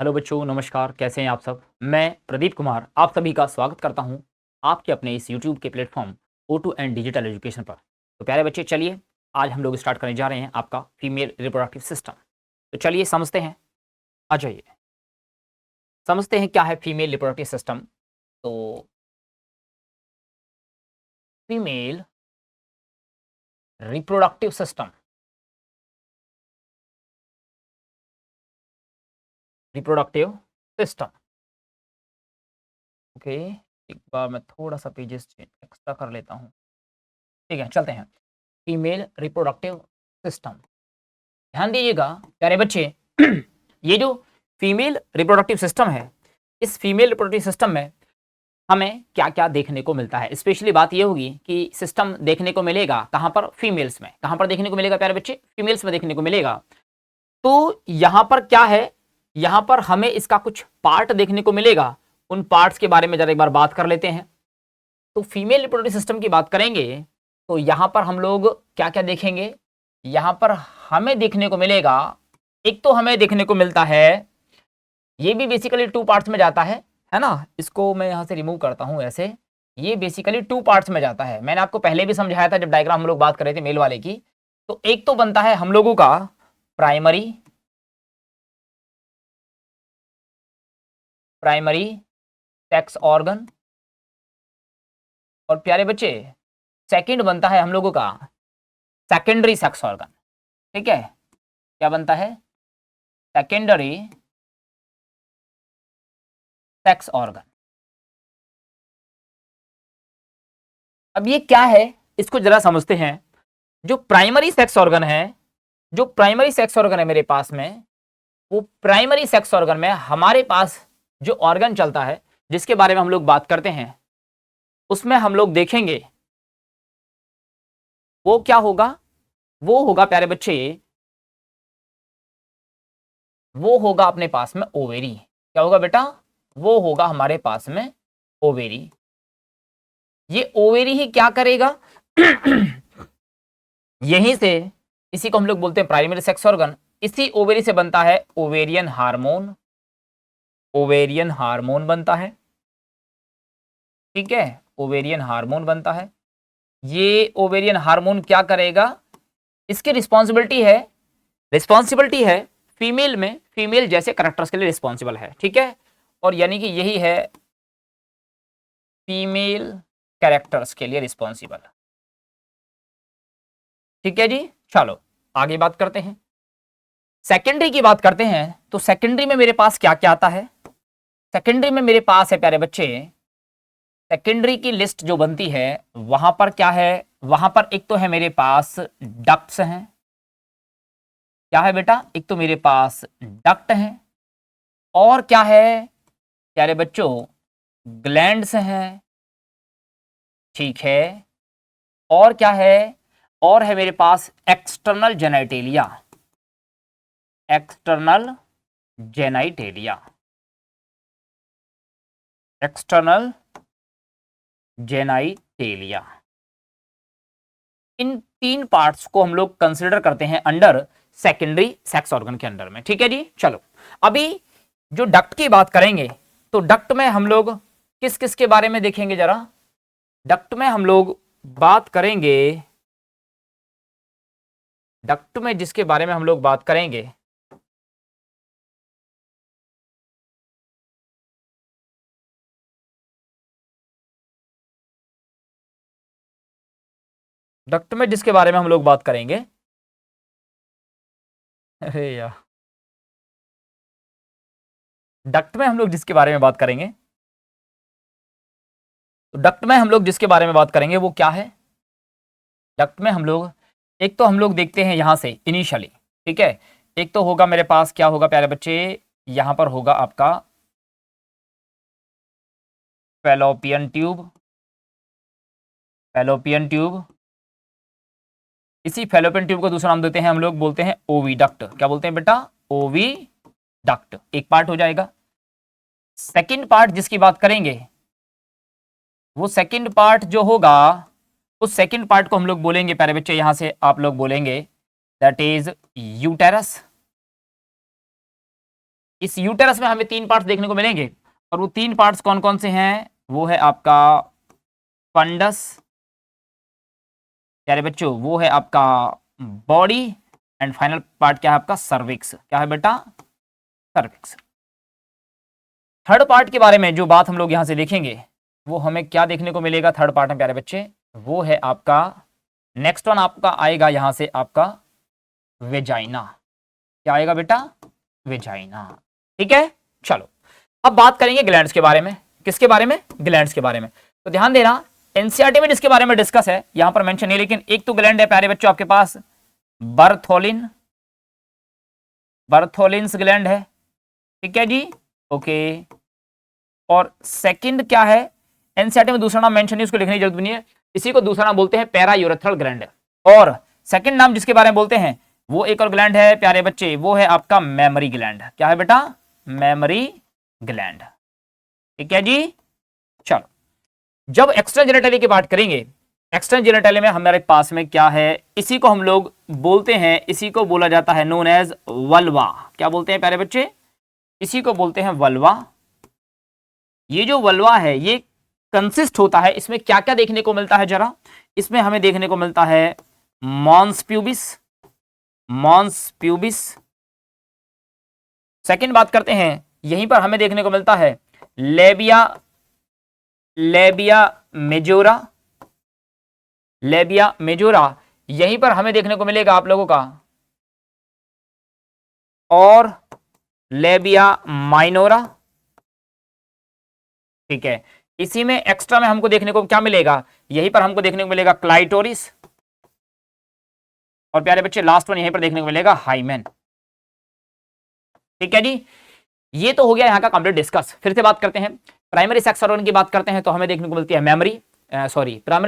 Hello बच्चों, नमस्कार। कैसे हैं आप सब? मैं प्रदीप कुमार आप सभी का स्वागत करता हूं आपके अपने इस यूट्यूब के platform O2 and digital education पर। तो प्यारे बच्चे, चलिए आज हम लोग स्टार्ट करने जा रहे हैं आपका फीमेल रिप्रोडक्टिव सिस्टम। तो चलिए समझते हैं। आ जाइए, समझते हैं क्या है फीमेल रिप्रोडक्टिव सिस्टम। तो female reproductive system, reproductive system. Okay, एक बार मैं थोड़ा सा पेजेस एक्स्ट्रा कर लेता हूँ। ठीक है, चलते हैं। फीमेल रिप्रोडक्टिव सिस्टम, ध्यान दीजिएगा प्यारे बच्चे। ये जो फीमेल रिप्रोडक्टिव सिस्टम है, इस फीमेल रिप्रोडक्टिव सिस्टम में हमें क्या क्या देखने को मिलता है। स्पेशली बात ये होगी कि सिस्टम देखने को मिलेगा कहाँ पर? फीमेल्स में। कहाँ पर देखने को मिलेगा प्यारे बच्चे? फीमेल्स में देखने को मिलेगा। तो यहाँ पर क्या है, यहाँ पर हमें इसका कुछ पार्ट देखने को मिलेगा। उन पार्ट्स के बारे में जरा एक बार बात कर लेते हैं। तो फीमेल रिप्रोडक्टिव सिस्टम की बात करेंगे तो यहाँ पर हम लोग क्या क्या देखेंगे? यहाँ पर हमें देखने को मिलेगा, एक तो हमें देखने को मिलता है, ये भी बेसिकली टू पार्ट्स में जाता है ना। इसको मैं यहाँ से रिमूव करता हूँ ऐसे। ये बेसिकली टू पार्ट्स में जाता है। मैंने आपको पहले भी समझाया था जब डायग्राम हम लोग बात कर रहे थे मेल वाले की। तो एक तो बनता है हम लोगों का प्राइमरी सेक्स ऑर्गन, और प्यारे बच्चे सेकंड बनता है हम लोगों का सेकेंडरी सेक्स ऑर्गन। ठीक है, क्या बनता है? Secondary sex organ. अब ये क्या है, इसको जरा समझते हैं। जो प्राइमरी सेक्स ऑर्गन है, जो प्राइमरी सेक्स ऑर्गन है मेरे पास में, वो प्राइमरी सेक्स ऑर्गन में हमारे पास जो ऑर्गन चलता है, जिसके बारे में हम लोग बात करते हैं, उसमें हम लोग देखेंगे वो क्या होगा। वो होगा प्यारे बच्चे, वो होगा अपने पास में ओवेरी। क्या होगा बेटा? वो होगा हमारे पास में ओवेरी। ये ओवेरी ही क्या करेगा? यहीं से, इसी को हम लोग बोलते हैं प्राइमरी सेक्स ऑर्गन। इसी ओवेरी से बनता है ओवेरियन हार्मोन। ओवेरियन हार्मोन बनता है, ठीक है, ओवेरियन हार्मोन बनता है। ये ओवेरियन हार्मोन क्या करेगा? इसकी रिस्पॉन्सिबिलिटी है फीमेल में, फीमेल जैसे करेक्टर्स के लिए रिस्पॉन्सिबल है। ठीक है, और यानी कि यही है फीमेल कैरेक्टर्स के लिए रिस्पॉन्सिबल। ठीक है जी, चलो आगे बात करते हैं। सेकेंडरी की बात करते हैं। तो सेकेंडरी में मेरे पास क्या क्या आता है? सेकेंडरी में मेरे पास है प्यारे बच्चे, सेकेंडरी की लिस्ट जो बनती है वहां पर क्या है? वहां पर एक तो है मेरे पास डक्ट्स हैं। क्या है बेटा? एक तो मेरे पास डक्ट हैं, और क्या है प्यारे बच्चों? ग्लैंड्स हैं। ठीक है, और क्या है? और है मेरे पास external genitalia. External genitalia, external genitalia. इन तीन पार्ट्स को हम लोग कंसिडर करते हैं अंडर सेकेंडरी सेक्स ऑर्गन के अंडर में। ठीक है जी, चलो अभी जो डक्ट की बात करेंगे, तो डक्ट में हम लोग किस किस के बारे में देखेंगे जरा। डक्ट में हम लोग बात करेंगे, डक्ट में जिसके बारे में हम लोग बात करेंगे, डक्ट में जिसके बारे में हम लोग बात करेंगे, अरे यार, डक्ट में हम लोग जिसके बारे में बात करेंगे, तो डक्ट में हम लोग जिसके बारे में बात करेंगे वो क्या है? डक्ट में हम लोग एक तो हम लोग देखते हैं यहां से इनिशियली। ठीक है, एक तो होगा मेरे पास, क्या होगा प्यारे बच्चे? यहां पर होगा आपका फैलोपियन ट्यूब। फैलोपियन ट्यूब, इसी फैलोपियन ट्यूब को दूसरा नाम देते हैं हम लोग, बोलते हैं ओविडक्ट। क्या बोलते हैं बेटा? ओविडक्ट। एक पार्ट हो जाएगा। सेकंड पार्ट जिसकी बात करेंगे, वो सेकंड पार्ट जो होगा, उस सेकंड पार्ट को हम लोग बोलेंगे प्यारे बच्चे, यहां से आप लोग बोलेंगे दैट इज यूटेरस। इस यूटेरस में हमें 3 पार्ट्स देखने को मिलेंगे, और वो 3 पार्ट्स कौन कौन से हैं? वो है आपका फंडस प्यारे बच्चों, वो है आपका बॉडी, एंड फाइनल पार्ट क्या है आपका? सर्विक्स। क्या है बेटा? सर्विक्स। थर्ड पार्ट के बारे में जो बात हम लोग यहां से देखेंगे, वो हमें क्या देखने को मिलेगा थर्ड पार्ट में प्यारे बच्चे? वो है आपका नेक्स्ट वन आपका आएगा यहां से आपका वेजाइना। क्या आएगा बेटा? वेजाइना। ठीक है, चलो अब बात करेंगे ग्लैंड्स के बारे में। किसके बारे में? ग्लैंड्स के बारे में। तो ध्यान देना, एनसीईआरटी में जिसके बारे में डिस्कस है यहां पर मेंशन नहीं, लेकिन एक तो ग्लैंड है प्यारे बच्चों आपके पास बर्थोलिन्स ग्लैंड है। ठीक है जी, ओके। और सेकंड क्या है? एनसीईआरटी में दूसरा नाम मेंशन नहीं, उसको लिखने की जरूरत भी नहीं है। इसी को दूसरा नाम बोलते हैं पैरायूरेथ्रल ग्लैंड। और सेकंड नाम जिसके बारे में बोलते हैं वो एक और ग्लैंड है प्यारे बच्चे, वो है आपका मेमोरी ग्लैंड। क्या है बेटा? Memory gland. ठीक है जी, चलो जब एक्सटर्नल जेनिटली की बात करेंगे, एक्सटर्नल जेनिटली में हमारे पास में क्या है? इसी को हम लोग बोलते हैं, इसी को बोला जाता है नोन एज वल्वा। क्या बोलते हैं प्यारे बच्चे? इसी को बोलते हैं वल्वा। ये जो वल्वा है ये कंसिस्ट होता है, इसमें क्या क्या देखने को मिलता है जरा? इसमें हमें देखने को मिलता है मॉन्स प्यूबिस। सेकंड बात करते हैं, यहीं पर हमें देखने को मिलता है लेबिया मेजोरा। यहीं पर हमें देखने को मिलेगा आप लोगों का, और लेबिया माइनोरा। ठीक है, इसी में एक्स्ट्रा में हमको देखने को क्या मिलेगा? यहीं पर हमको देखने को मिलेगा क्लाइटोरिस, और प्यारे बच्चे लास्ट वन यहीं पर देखने को मिलेगा हाइमेन। ठीक है जी, ये तो हो गया यहाँ का कंप्लीट डिस्कस। फिर से बात करते हैं, प्राइमरी सेक्स ऑर्गन की बात करते हैं तो हमें देखने को मिलती है प्राइमरी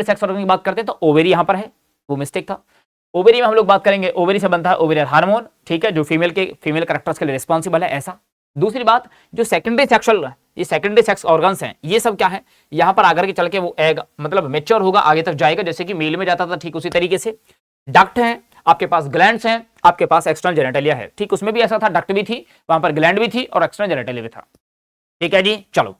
सेक्स ऑर्गन की बात करते हैं तो ओवेरी यहां पर है, वो मिस्टेक था। ओवेरी में हम लोग बात करेंगे, ओवेरी से बनता है ओवेरियल हार्मोन। ठीक है, जो फीमेल कैरेक्टर्स के लिए रिस्पॉन्सिबल है, ऐसा। दूसरी बात, जो सेकेंडरी सेक्स ऑर्गन्स हैं, ये सब क्या है? यहां पर आकर के चल के वो एग मतलब मेच्योर होगा, आगे तक जाएगा, जैसे कि मेल में जाता था, ठीक उसी तरीके से। डक्ट है आपके पास, ग्लैंड्स हैं आपके पास, एक्सटर्नल जेनिटलिया है। ठीक, उसमें भी ऐसा था, डक्ट भी थी, वहां पर ग्लैंड भी थी और एक्सटर्नल जेनिटलिया भी था। ठीक है जी, चलो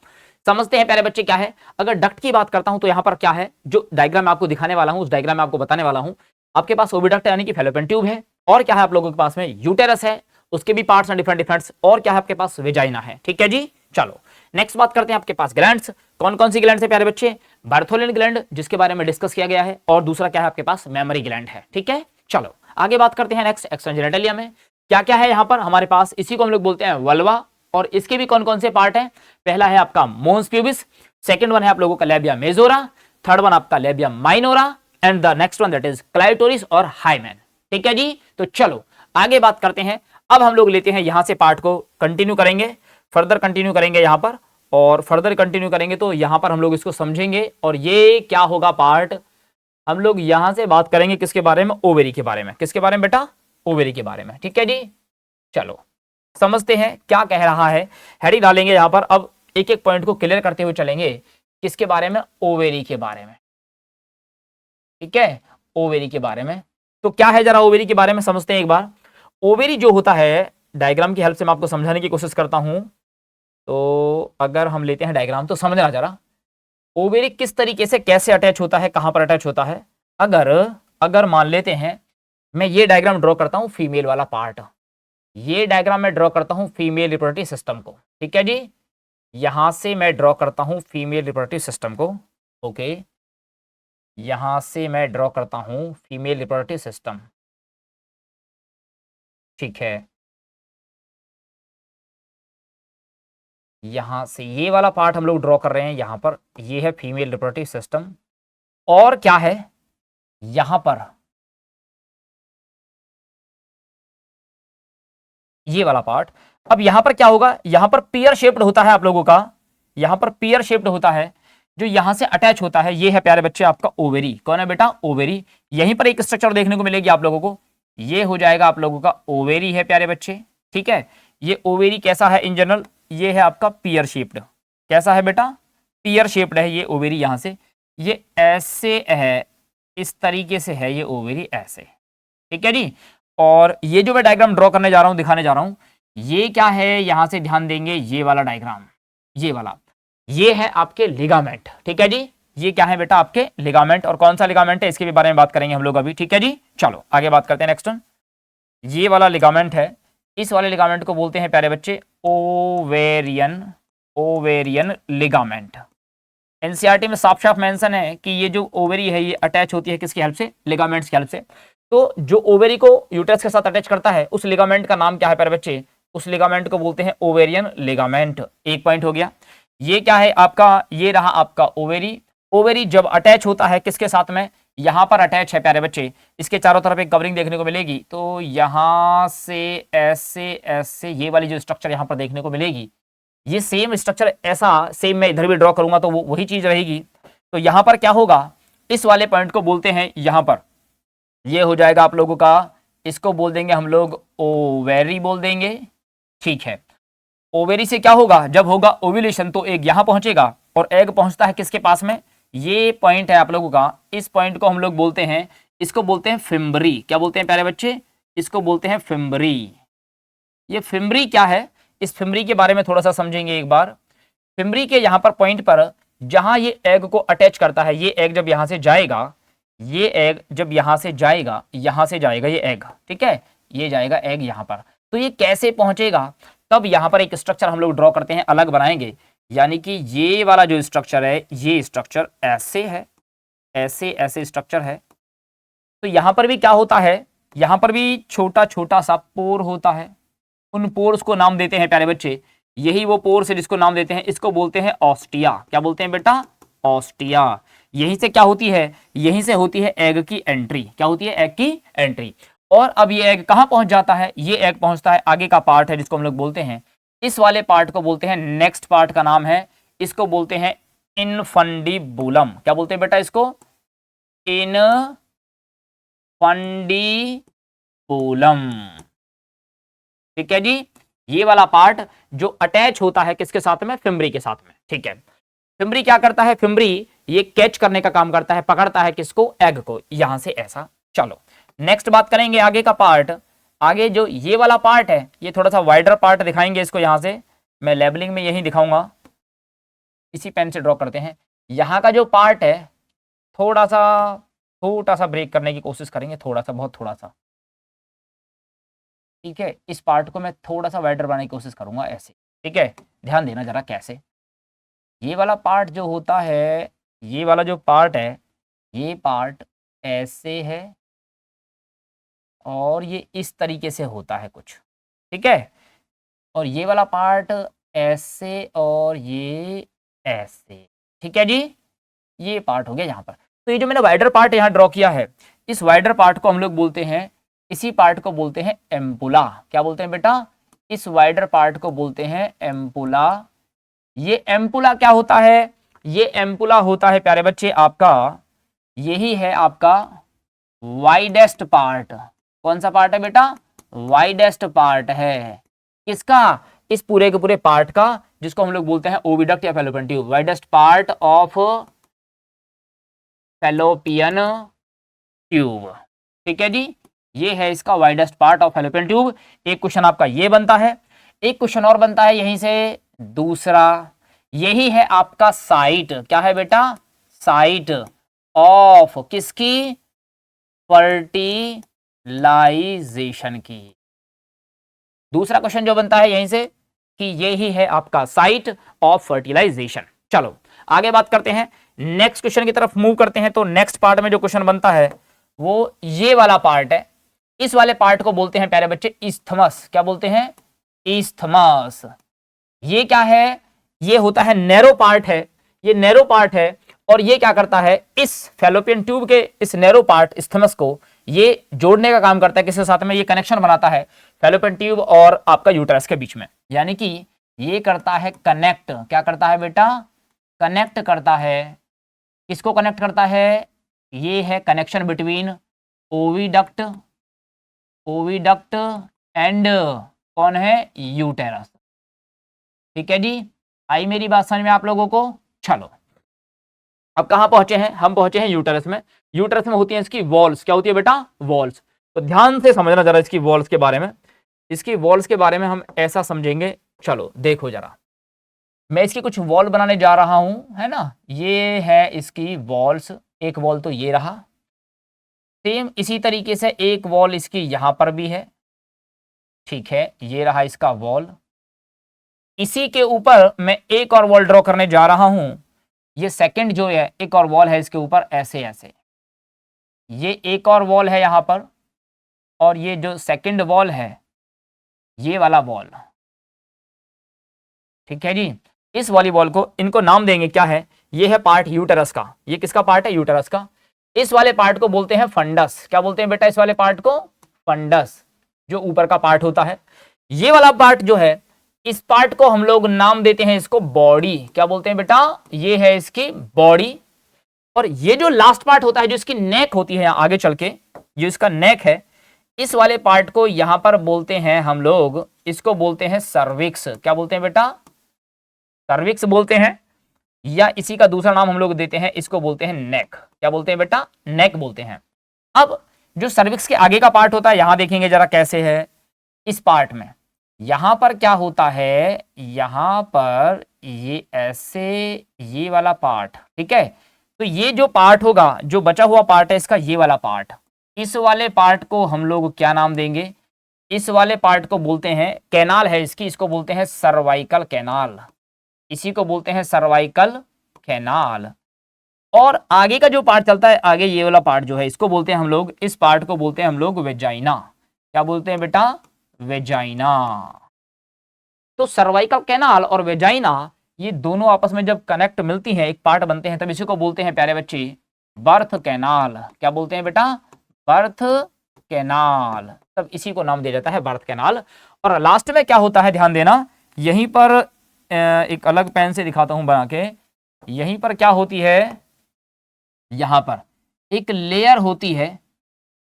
समझते हैं प्यारे बच्चे क्या है। अगर डक्ट की बात करता हूं तो यहां पर क्या है, जो डायग्राम मैं आपको दिखाने वाला हूं, उस डायग्राम में आपको बताने वाला हूं। आपके पास ओविडक्ट यानी कि फैलोपियन ट्यूब है, और क्या है आप लोगों के पास में यूटेरस है, उसके भी पार्ट्स हैं डिफरेंट, और क्या है आपके पास? वेजाइना है। ठीक है जी, चलो नेक्स्ट बात करते हैं आपके पास ग्लैंड्स। कौन कौन सी ग्लैंड है प्यारे बच्चे? बर्थोलिन ग्लैंड, जिसके बारे में डिस्कस किया गया है, और दूसरा क्या है आपके पास? मेमोरी ग्लैंड है। ठीक है, चलो आगे बात करते हैं नेक्स्ट, एक्सटर्नल जेनिटलिया में क्या क्या है? यहां पर हमारे पास, इसी को हम लोग बोलते हैं वल्वा, और इसके भी कौन कौन से पार्ट हैं? पहला है आपका मोन्स प्यूबिस, सेकंड वन है आप लोगों का लेबिया मेजोरा, थर्ड वन आपका labia minora, and the next one that is clitoris और हाइमेन। ठीक है जी, तो चलो आगे बात करते हैं। अब हम लोग लेते हैं यहां से पार्ट को कंटिन्यू करेंगे, फर्दर कंटिन्यू करेंगे यहां पर, और फर्दर कंटिन्यू करेंगे तो यहां पर हम लोग इसको समझेंगे। और ये क्या होगा पार्ट? हम लोग यहां से बात करेंगे किसके बारे में? ओवेरी के बारे में। किसके बारे में बेटा? ओवेरी के बारे में। ठीक है जी, चलो समझते हैं क्या कह रहा है, हेडिंग डालेंगे यहां पर। अब एक एक पॉइंट को क्लियर करते हुए चलेंगे। किसके बारे में? ओवेरी के बारे में। ठीक है, ओवेरी के बारे में। तो क्या है जरा ओवेरी के बारे में समझते हैं एक बार। ओवेरी जो होता है, डायग्राम की हेल्प से मैं आपको समझाने की कोशिश करता हूं। तो अगर हम लेते हैं डायग्राम तो समझना जरा, ओवेरी किस तरीके से कैसे अटैच होता है, कहां पर अटैच होता है। अगर मान लेते हैं मैं ये डायग्राम ड्रॉ करता हूं, फीमेल वाला पार्ट, ये डायग्राम मैं ड्रॉ करता हूं फीमेल रिप्रोडक्टिव सिस्टम को। ठीक है जी, यहां से मैं ड्रॉ करता हूं फीमेल रिप्रोडक्टिव सिस्टम को। ओके, यहां से मैं ड्रॉ करता हूं फीमेल रिप्रोडक्टिव सिस्टम। ठीक है, यहां से ये वाला पार्ट हम लोग ड्रॉ कर रहे हैं, यहां पर ये है फीमेल रिप्रोडक्टिव सिस्टम, और क्या है यहां पर ये वाला पार्ट। अब यहां पर क्या होगा? यहां पर पियर शेप्ड होता है आप लोगों का, यहां पर पियर शेप्ड होता है, जो यहां से अटैच होता है। ये है प्यारे बच्चे आपका ओवेरी। कौन है बेटा? ओवेरी। यहीं पर एक स्ट्रक्चर देखने को मिलेगी आप लोगों को, ये हो जाएगा आप लोगों का ओवेरी है प्यारे बच्चे। ठीक है, ये ओवेरी कैसा है इन जनरल? ये है आपका पियर शेप्ड। कैसा है बेटा? पियर शेप्ड है ये ओवेरी। यहां से ये ऐसे है, इस तरीके से है ये ओवेरी, ऐसे। ठीक है जी, और ये जो मैं डायग्राम ड्रॉ करने जा रहा हूं, दिखाने जा रहा हूं, ये क्या है, यहां से ध्यान देंगे, ये वाला डायग्राम, ये वाला, ये है आपके लिगामेंट। ठीक है जी, ये क्या है बेटा, आपके लिगामेंट। और कौन सा लिगामेंट है इसके भी बारे में बात करेंगे हम लोग अभी। ठीक है जी, चलो आगे बात करते हैं। नेक्स्ट ये वाला लिगामेंट है, इस वाले लिगामेंट को बोलते हैं प्यारे बच्चे ओवेरियन, ओवेरियन लिगामेंट। एनसीईआरटी में साफ साफ मेंशन है कि ये जो ओवेरी है ये अटैच होती है किसकी हेल्प से, लिगामेंट्स की हेल्प से। तो जो ओवेरी को यूट्रस के साथ अटैच करता है उस लिगामेंट का नाम क्या है प्यारे बच्चे, उस लिगामेंट को बोलते हैं ओवेरियन लिगामेंट। एक पॉइंट हो गया। ये क्या है आपका, ये रहा आपका ओवेरी। ओवेरी जब अटैच होता है किसके साथ में, यहां पर अटैच है प्यारे बच्चे, इसके चारों तरफ एक कवरिंग देखने को मिलेगी। तो यहां से ऐसे ऐसे ये वाली जो स्ट्रक्चर यहां पर देखने को मिलेगी, ये सेम स्ट्रक्चर ऐसा सेम मैं इधर भी ड्रॉ करूंगा तो वो वही चीज रहेगी। तो यहां पर क्या होगा, इस वाले पॉइंट को बोलते हैं, यहां पर ये हो जाएगा आप लोगों का, इसको बोल देंगे हम लोग ओवेरी बोल देंगे। ठीक है, ओवेरी से क्या होगा, जब होगा ओव्यूलेशन तो एग यहां पहुंचेगा और एग पहुंचता है किसके पास में, ये पॉइंट है आप लोगों का, इस पॉइंट को हम लोग बोलते हैं, इसको बोलते हैं फिम्बरी। क्या बोलते हैं प्यारे बच्चे, इसको बोलते हैं फिम्बरी। ये फिम्बरी क्या है, इस फिम्बरी के बारे में थोड़ा सा समझेंगे एक बार। फिम्बरी के यहां पर पॉइंट पर जहां ये एग को अटैच करता है, ये एग जब यहां से जाएगा, ये एग जब यहां से जाएगा, यहां से जाएगा ये एग, ठीक है, ये जाएगा एग यहां पर। तो ये कैसे पहुंचेगा, तब यहां पर एक स्ट्रक्चर हम लोग ड्रॉ करते हैं, अलग बनाएंगे। यानी कि ये वाला जो स्ट्रक्चर है, ये स्ट्रक्चर ऐसे है, ऐसे ऐसे स्ट्रक्चर है। तो यहां पर भी क्या होता है, यहां पर भी छोटा छोटा सा पोर होता है। उन पोर्स को नाम देते हैं प्यारे बच्चे, यही वो पोर्स है जिसको नाम देते हैं, इसको बोलते हैं ऑस्टिया। क्या बोलते हैं बेटा, ऑस्टिया। यहीं से क्या होती है, यहीं से होती है एग की एंट्री। क्या होती है, एग की एंट्री। और अब ये एग कहां पहुंच जाता है, ये एग पहुंचता है, आगे का पार्ट है जिसको हम लोग बोलते हैं, इस वाले पार्ट को बोलते हैं, नेक्स्ट पार्ट का नाम है, इसको बोलते हैं इनफंडिबुलम। क्या बोलते हैं बेटा इसको, इनफंडिबुलम। ठीक है जी, ये वाला पार्ट जो अटैच होता है किसके साथ में, फिम्बरी के साथ में। ठीक है, फिम्बरी क्या करता है, फिम्बरी ये कैच करने का काम करता है, पकड़ता है किसको, एग को, यहां से ऐसा। चलो नेक्स्ट बात करेंगे आगे का पार्ट। आगे जो ये वाला पार्ट है, ये थोड़ा सा वाइडर पार्ट दिखाएंगे इसको, यहां से मैं लेबलिंग में यही दिखाऊंगा, इसी पेन से ड्रॉ करते हैं। यहां का जो पार्ट है थोड़ा सा छोटा सा ब्रेक करने की कोशिश करेंगे, थोड़ा सा, बहुत थोड़ा सा। ठीक है, इस पार्ट को मैं थोड़ा सा वाइडर बनाने की कोशिश करूंगा ऐसे। ठीक है, ध्यान देना जरा कैसे, ये वाला पार्ट जो होता है, ये वाला जो पार्ट है, ये पार्ट ऐसे है और ये इस तरीके से होता है कुछ। ठीक है, और ये वाला पार्ट ऐसे और ये ऐसे। ठीक है जी, ये पार्ट हो गया यहाँ पर। तो ये जो मैंने वाइडर पार्ट यहाँ ड्रॉ किया है, इस वाइडर पार्ट को हम लोग बोलते हैं, इसी पार्ट को बोलते हैं एम्पुला। क्या बोलते हैं बेटा, इस वाइडर पार्ट को बोलते हैं एम्पुला। ये एम्पुला क्या होता है, ये एम्पुला होता है प्यारे बच्चे आपका, यही है आपका वाइडेस्ट पार्ट। कौन सा पार्ट है बेटा, वाइडेस्ट पार्ट है किसका, इस पूरे के पूरे पार्ट का, जिसको हम लोग बोलते हैं ओविडक्ट या fallopian tube. Widest part of fallopian tube. ठीक है जी, ये है इसका widest part of fallopian tube. एक क्वेश्चन आपका ये बनता है, एक क्वेश्चन और बनता है यहीं से दूसरा, यही है आपका साइट। क्या है बेटा, साइट ऑफ किसकी, फर्टिलाइजेशन की। दूसरा क्वेश्चन जो बनता है यहीं से कि यही है आपका साइट ऑफ फर्टिलाइजेशन। चलो आगे बात करते हैं, नेक्स्ट क्वेश्चन की तरफ मूव करते हैं। तो नेक्स्ट पार्ट में जो क्वेश्चन बनता है वो ये वाला पार्ट है, इस वाले पार्ट को बोलते हैं प्यारे बच्चे इस्थमस। क्या बोलते हैं, इस्थमस। ये क्या है, ये होता है नैरो पार्ट है, ये नैरो पार्ट है, और ये क्या करता है, इस फैलोपियन ट्यूब के इस नैरो पार्ट इस्थमस को ये जोड़ने का काम करता है किसके साथ में, ये कनेक्शन बनाता है फैलोपियन ट्यूब और आपका यूट्रस के बीच में। यानी कि ये करता है कनेक्ट। क्या करता है बेटा, कनेक्ट करता है, किसको कनेक्ट करता है, ये है connection between oviduct, oviduct and कौन है, यूटेरस। ठीक है जी, आई मेरी बात समझ में आप लोगों को। चलो अब कहां पहुंचे हैं, हम पहुंचे हैं यूटेरस में। यूटेरस में होती है इसकी वॉल्स। क्या होती है बेटा, वॉल्स। तो ध्यान से समझना जरा इसकी वॉल्स के बारे में। इसकी वॉल्स के बारे में हम ऐसा समझेंगे। चलो देखो जरा, मैं इसकी कुछ वॉल बनाने जा रहा हूं, है ना। ये है इसकी वॉल्स, एक वॉल तो ये रहा, सेम इसी तरीके से एक वॉल इसकी यहां पर भी है, ठीक है, ये रहा इसका वॉल। इसी के ऊपर मैं एक और वॉल ड्रॉ करने जा रहा हूं, ये सेकंड जो है एक और वॉल है इसके ऊपर, ऐसे ऐसे, ये एक और वॉल है यहां पर, और ये जो सेकंड वॉल है ये वाला वॉल, ठीक है जी। इस वाली वॉल को, इनको नाम देंगे क्या है, ये है पार्ट यूटेरस का, ये किसका पार्ट है, यूटेरस का। इस वाले पार्ट को बोलते हैं फंडस। क्या बोलते हैं बेटा इस वाले पार्ट को, फंडस, जो ऊपर का पार्ट होता है। ये वाला पार्ट जो है, इस पार्ट को हम लोग नाम देते हैं इसको बॉडी। क्या बोलते हैं बेटा, ये है इसकी बॉडी। और ये जो लास्ट पार्ट होता है, जो इसकी नेक होती है आगे चल के, जो इसका नेक है, इस वाले पार्ट को यहां पर बोलते हैं हम लोग, इसको बोलते हैं सर्विक्स। क्या बोलते हैं बेटा, सर्विक्स बोलते हैं, या इसी का दूसरा नाम हम लोग देते हैं, इसको बोलते हैं नेक। क्या बोलते हैं बेटा, नेक बोलते हैं। अब जो सर्विक्स के आगे का पार्ट होता है, यहां देखेंगे जरा कैसे है। इस पार्ट में यहां पर क्या होता है, यहां पर ये ऐसे, ये वाला पार्ट, ठीक है। तो ये जो पार्ट होगा, जो बचा हुआ पार्ट है इसका, ये वाला पार्ट, इस वाले पार्ट को हम लोग क्या नाम देंगे, इस वाले पार्ट को बोलते हैं, कैनाल है इसकी, इसको बोलते हैं सर्वाइकल कैनाल, इसी को बोलते हैं सर्वाइकल कैनाल। और आगे का जो पार्ट चलता है, आगे ये वाला पार्ट जो है, इसको बोलते हैं हम लोग, इस पार्ट को बोलते हैं हम लोग वेजाइना। क्या बोलते हैं बेटा, वेजाइना। तो सर्वाइकल कैनाल और वेजाइना, ये दोनों आपस में जब कनेक्ट मिलती हैं, एक पार्ट बनते हैं, तब इसी को बोलते हैं प्यारे बच्चे बर्थ कैनाल। क्या बोलते हैं बेटा, बर्थ कैनाल, तब इसी को नाम दिया जाता है बर्थ कैनाल। और लास्ट में क्या होता है, ध्यान देना, यहीं पर एक अलग पेन से दिखाता हूं बना के, यहीं पर क्या होती है, यहां पर एक लेयर होती है,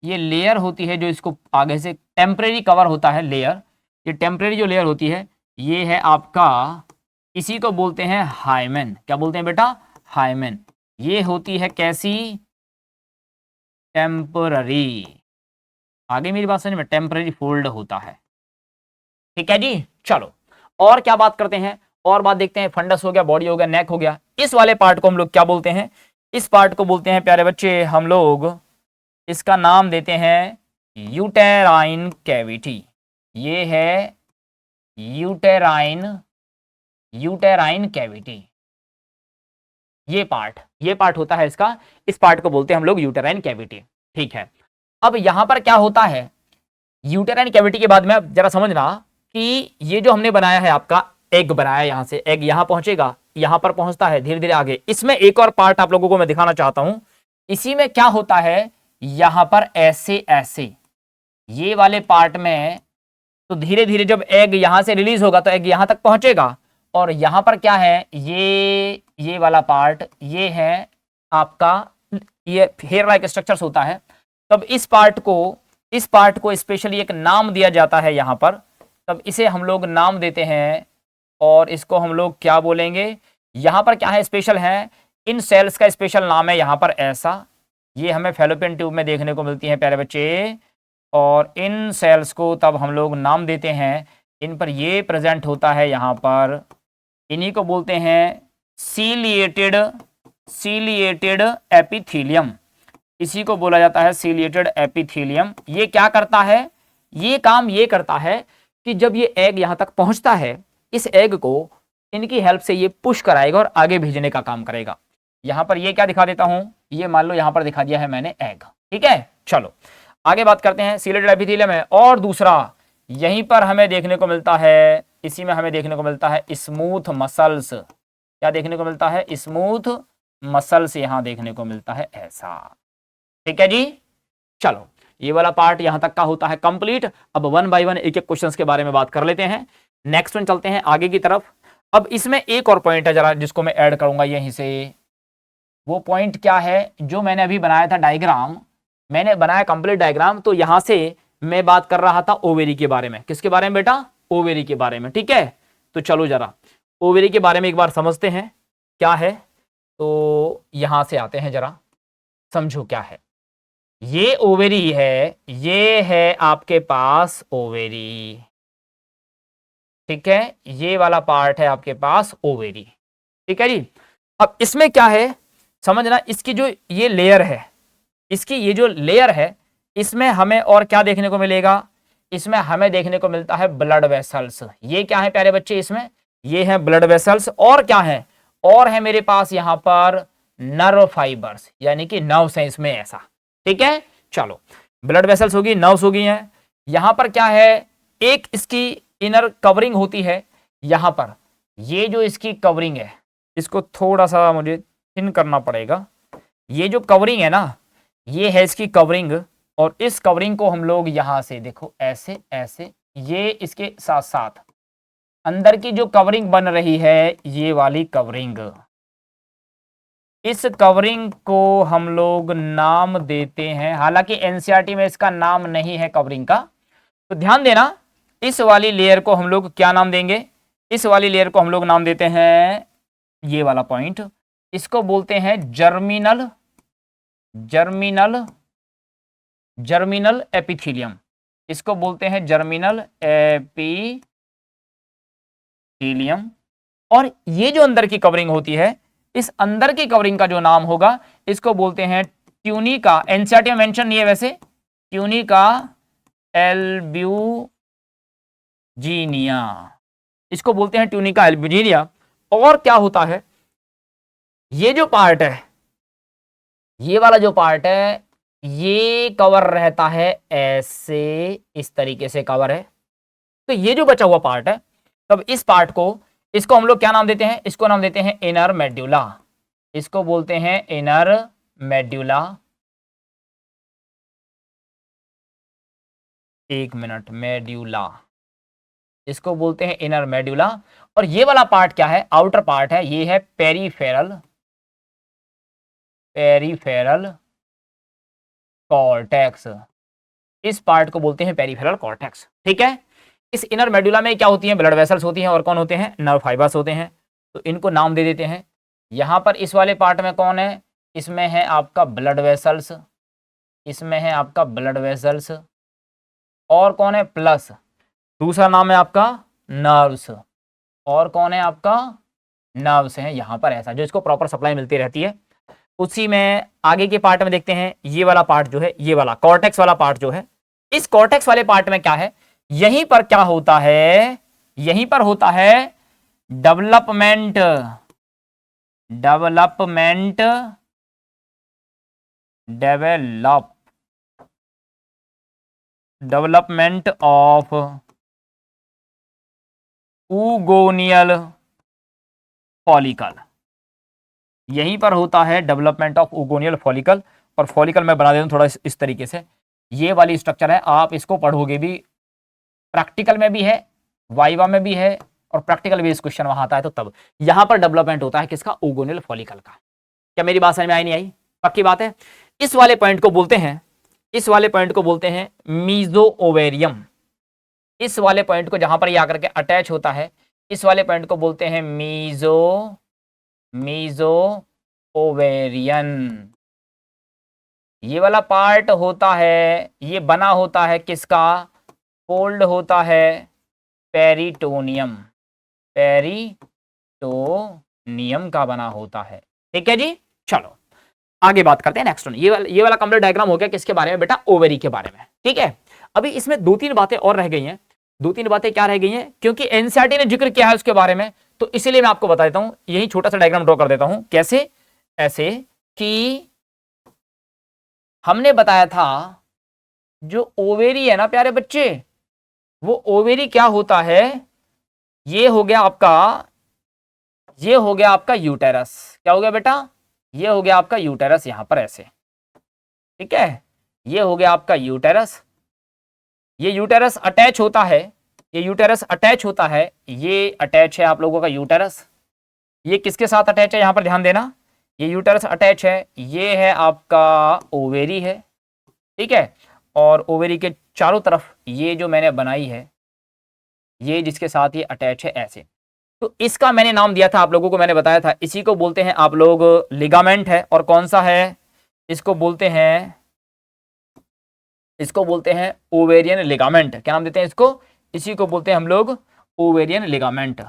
ये लेयर होती है जो इसको आगे से टेम्परेरी कवर होता है लेयर, ये टेम्परेरी जो लेयर होती है, ये है आपका, इसी को बोलते हैं हाइमेन। क्या बोलते हैं बेटा, हाइमेन। ये होती है कैसी, टेम्पररी, आगे मेरी बात समझ में, टेम्पररी फोल्ड होता है, ठीक है जी। चलो और क्या बात करते हैं, और बात देखते हैं। फंडस हो गया, बॉडी हो गया, नेक हो गया, इस वाले पार्ट को हम लोग क्या बोलते हैं, इस पार्ट को बोलते हैं प्यारे बच्चे हम लोग, इसका नाम देते हैं यूटेराइन कैविटी। ये है यूटेराइन, यूटेराइन कैविटी, ये पार्ट होता है इसका, इस पार्ट को बोलते हैं हम लोग यूटेराइन कैविटी, ठीक है। अब यहां पर क्या होता है, यूटेराइन कैविटी के बाद में अब जरा समझना कि ये जो हमने बनाया है आपका एग बनाया, यहां से एग यहां पहुंचेगा, यहां पर पहुंचता है धीरे धीरे आगे। इसमें एक और पार्ट आप लोगों को मैं दिखाना चाहता हूं, इसी में क्या होता है, यहां पर ऐसे ऐसे, ये वाले पार्ट में, तो धीरे धीरे जब एग यहां से रिलीज होगा तो एग यहां तक पहुंचेगा, और यहां पर क्या है, ये वाला पार्ट, ये है आपका, ये हेयर लाइक स्ट्रक्चर्स होता है। तब इस पार्ट को स्पेशली एक नाम दिया जाता है यहां पर, तब इसे हम लोग नाम देते हैं, और इसको हम लोग क्या बोलेंगे, यहां पर क्या है स्पेशल है, इन सेल्स का स्पेशल नाम है यहां पर ऐसा, ये हमें फैलोपियन ट्यूब में देखने को मिलती है प्यारे बच्चे, और इन सेल्स को तब हम लोग नाम देते हैं, इन पर ये प्रेजेंट होता है यहां पर, इन्हीं को बोलते हैं सीलिएटेड एपिथेलियम, इसी को बोला जाता है सीलिएटेड एपिथेलियम। ये क्या करता है, ये काम ये करता है कि जब ये एग यहां तक पहुंचता है, इस एग को इनकी हेल्प से ये पुश कराएगा और आगे भेजने का काम करेगा। यहां पर ये क्या दिखा देता हूं, ये मान लो यहां पर दिखा दिया है मैंने एग, ठीक है। चलो आगे बात करते हैं, सीलिएटेड एपिथेलियम है, और दूसरा यहीं पर हमें देखने को मिलता है, इसी में हमें देखने को मिलता है स्मूथ मसल्स। क्या देखने को मिलता है, स्मूथ मसल्स यहां देखने को मिलता है ऐसा, ठीक है जी। चलो ये वाला पार्ट यहां तक का होता है कंप्लीट। अब वन बाय वन एक एक क्वेश्चंस के बारे में बात कर लेते हैं, नेक्स्ट वन चलते हैं आगे की तरफ। अब इसमें एक और पॉइंट है जरा, जिसको मैं ऐड करूंगा यहीं से। वो पॉइंट क्या है, जो मैंने अभी बनाया था डायग्राम, मैंने बनाया कंप्लीट डायग्राम, तो यहां से मैं बात कर रहा था ओवेरी के बारे में। किसके बारे में बेटा, ओवेरी के बारे में, ठीक है। तो चलो जरा ओवेरी के बारे में एक बार समझते हैं क्या है। तो यहां से आते हैं, जरा समझो क्या है। ये ओवेरी है, ये है आपके पास ओवेरी, ठीक है, ये वाला पार्ट है आपके पास ओवेरी। ठीक है जी। अब इसमें क्या है समझना, इसकी जो ये लेयर है, इसकी ये जो लेयर है, इसमें हमें और क्या देखने को मिलेगा, इसमें हमें देखने को मिलता है ब्लड वेसल्स। ये क्या है प्यारे बच्चे, इसमें ये है ब्लड वेसल्स, और क्या है, और है मेरे पास यहां पर नर्व फाइबर्स, यानी कि नर्व्स हैं इसमें ऐसा। ठीक है, चलो ब्लड वेसल्स होगी, नर्व्स होगी हैं। यहां पर क्या है, एक इसकी इनर कवरिंग होती है यहां पर, ये जो इसकी कवरिंग है, इसको थोड़ा सा मुझे थिन करना पड़ेगा। ये जो कवरिंग है ना, ये है इसकी कवरिंग, और इस कवरिंग को हम लोग यहां से देखो ऐसे ऐसे, ये इसके साथ साथ अंदर की जो कवरिंग बन रही है, ये वाली कवरिंग, इस कवरिंग को हम लोग नाम देते हैं, हालांकि एनसीईआरटी में इसका नाम नहीं है कवरिंग का, तो ध्यान देना, इस वाली लेयर को हम लोग क्या नाम देंगे, इस वाली लेयर को हम लोग नाम देते हैं, ये वाला पॉइंट, इसको बोलते हैं जर्मिनल, जर्मिनल, जर्मिनल एपिथेलियम, इसको बोलते हैं जर्मिनल एपिथेलियम। और ये जो अंदर की कवरिंग होती है, इस अंदर की कवरिंग का जो नाम होगा, इसको बोलते हैं ट्यूनिका, एनसीईआरटी में मेंशन नहीं है वैसे, ट्यूनिका एल्ब्यूजिनिया, इसको बोलते हैं ट्यूनिका एल्ब्यूजिनिया। और क्या होता है, ये जो पार्ट है, ये वाला जो पार्ट है, ये कवर रहता है ऐसे, इस तरीके से कवर है। तो ये जो बचा हुआ पार्ट है, तब इस पार्ट को, इसको हम लोग क्या नाम देते हैं, इसको नाम देते हैं इनर मेड्यूला, इसको बोलते हैं इनर मेड्यूला। एक मिनट, मेड्यूला, इसको बोलते हैं इनर मेड्यूला। और ये वाला पार्ट क्या है, आउटर पार्ट है, ये है पेरीफेरल, पेरीफेरल कॉर्टेक्स, इस पार्ट को बोलते हैं पेरीफेरल कॉर्टेक्स। ठीक है, इस इनर मेडुला में क्या होती है, ब्लड वेसल्स होती हैं, और कौन होते हैं, नर्व फाइबर्स होते हैं। तो इनको नाम दे देते हैं। यहां पर इस वाले पार्ट में कौन है, इसमें है आपका ब्लड वेसल्स, इसमें है आपका ब्लड वेसल्स, और कौन है, प्लस दूसरा नाम है आपका नर्व्स, और कौन है आपका, नर्व्स हैं यहां पर ऐसा, जो इसको प्रॉपर सप्लाई मिलती रहती है। उसी में आगे के पार्ट में देखते हैं, ये वाला पार्ट जो है, ये वाला कॉर्टेक्स वाला पार्ट जो है, इस कॉर्टेक्स वाले पार्ट में क्या है, यहीं पर क्या होता है, यहीं पर होता है development, development, develop, development of oogonial follicle, यहीं पर होता है डेवलपमेंट ऑफ ऊगोनियल फॉलिकल। और फॉलिकल मैं बना देता हूं थोड़ा इस तरीके से, ये वाली स्ट्रक्चर है, आप इसको पढ़ोगे भी, प्रैक्टिकल में भी है, वाइवा में भी है, और प्रैक्टिकल भी इस क्वेश्चन वहां आता है। तो तब यहां पर डेवलपमेंट होता है किसका, ऊगोनियल फॉलिकल का। क्या मेरी बात समझ में आई, नहीं आई, पक्की बात है। इस वाले पॉइंट को बोलते हैं, इस वाले पॉइंट को बोलते हैं मीजो ओवेरियम, इस वाले पॉइंट को जहां पर ये आकर के अटैच होता है, इस वाले पॉइंट को बोलते हैं मीजो, मीजो ओवेरियन। ये वाला पार्ट होता है, ये बना होता है किसका, फोल्ड होता है पेरिटोनियम, पेरिटोनियम का बना होता है। ठीक है जी, चलो आगे बात करते हैं नेक्स्ट वन। ये वाला कंप्लीट डायग्राम हो गया किसके बारे में बेटा, ओवेरी के बारे में। ठीक है, अभी इसमें दो तीन बातें और रह गई हैं, दो तीन बातें क्या रह गई हैं, क्योंकि एनसीईआरटी ने जिक्र किया है उसके बारे में, तो इसीलिए मैं आपको बता देता हूं, यही छोटा सा डायग्राम ड्रॉ कर देता हूं। कैसे, ऐसे कि हमने बताया था जो ओवेरी है ना प्यारे बच्चे, वो ओवेरी क्या होता है, ये हो गया आपका, ये हो गया आपका यूटेरस। क्या हो गया बेटा, ये हो गया आपका यूटेरस, यहां पर ऐसे। ठीक है, ये हो गया आपका यूटेरस, ये यूटेरस अटैच होता है, ये यूटेरस अटैच होता है, ये अटैच है आप लोगों का यूटेरस। ये किसके साथ अटैच है, यहां पर ध्यान देना, ये यूटेरस अटैच है, ये है आपका ओवेरी है। ठीक है, और ओवेरी के चारों तरफ ये जो मैंने बनाई है, ये जिसके साथ ये अटैच है ऐसे, तो इसका मैंने नाम दिया था आप लोगों को, मैंने बताया था, इसी को बोलते हैं आप लोग लिगामेंट है। और कौन सा है, इसको बोलते हैं, इसको बोलते हैं ओवेरियन लिगामेंट। क्या नाम देते हैं इसको, इसी को बोलते हैं हम लोग ओवेरियन लिगामेंट,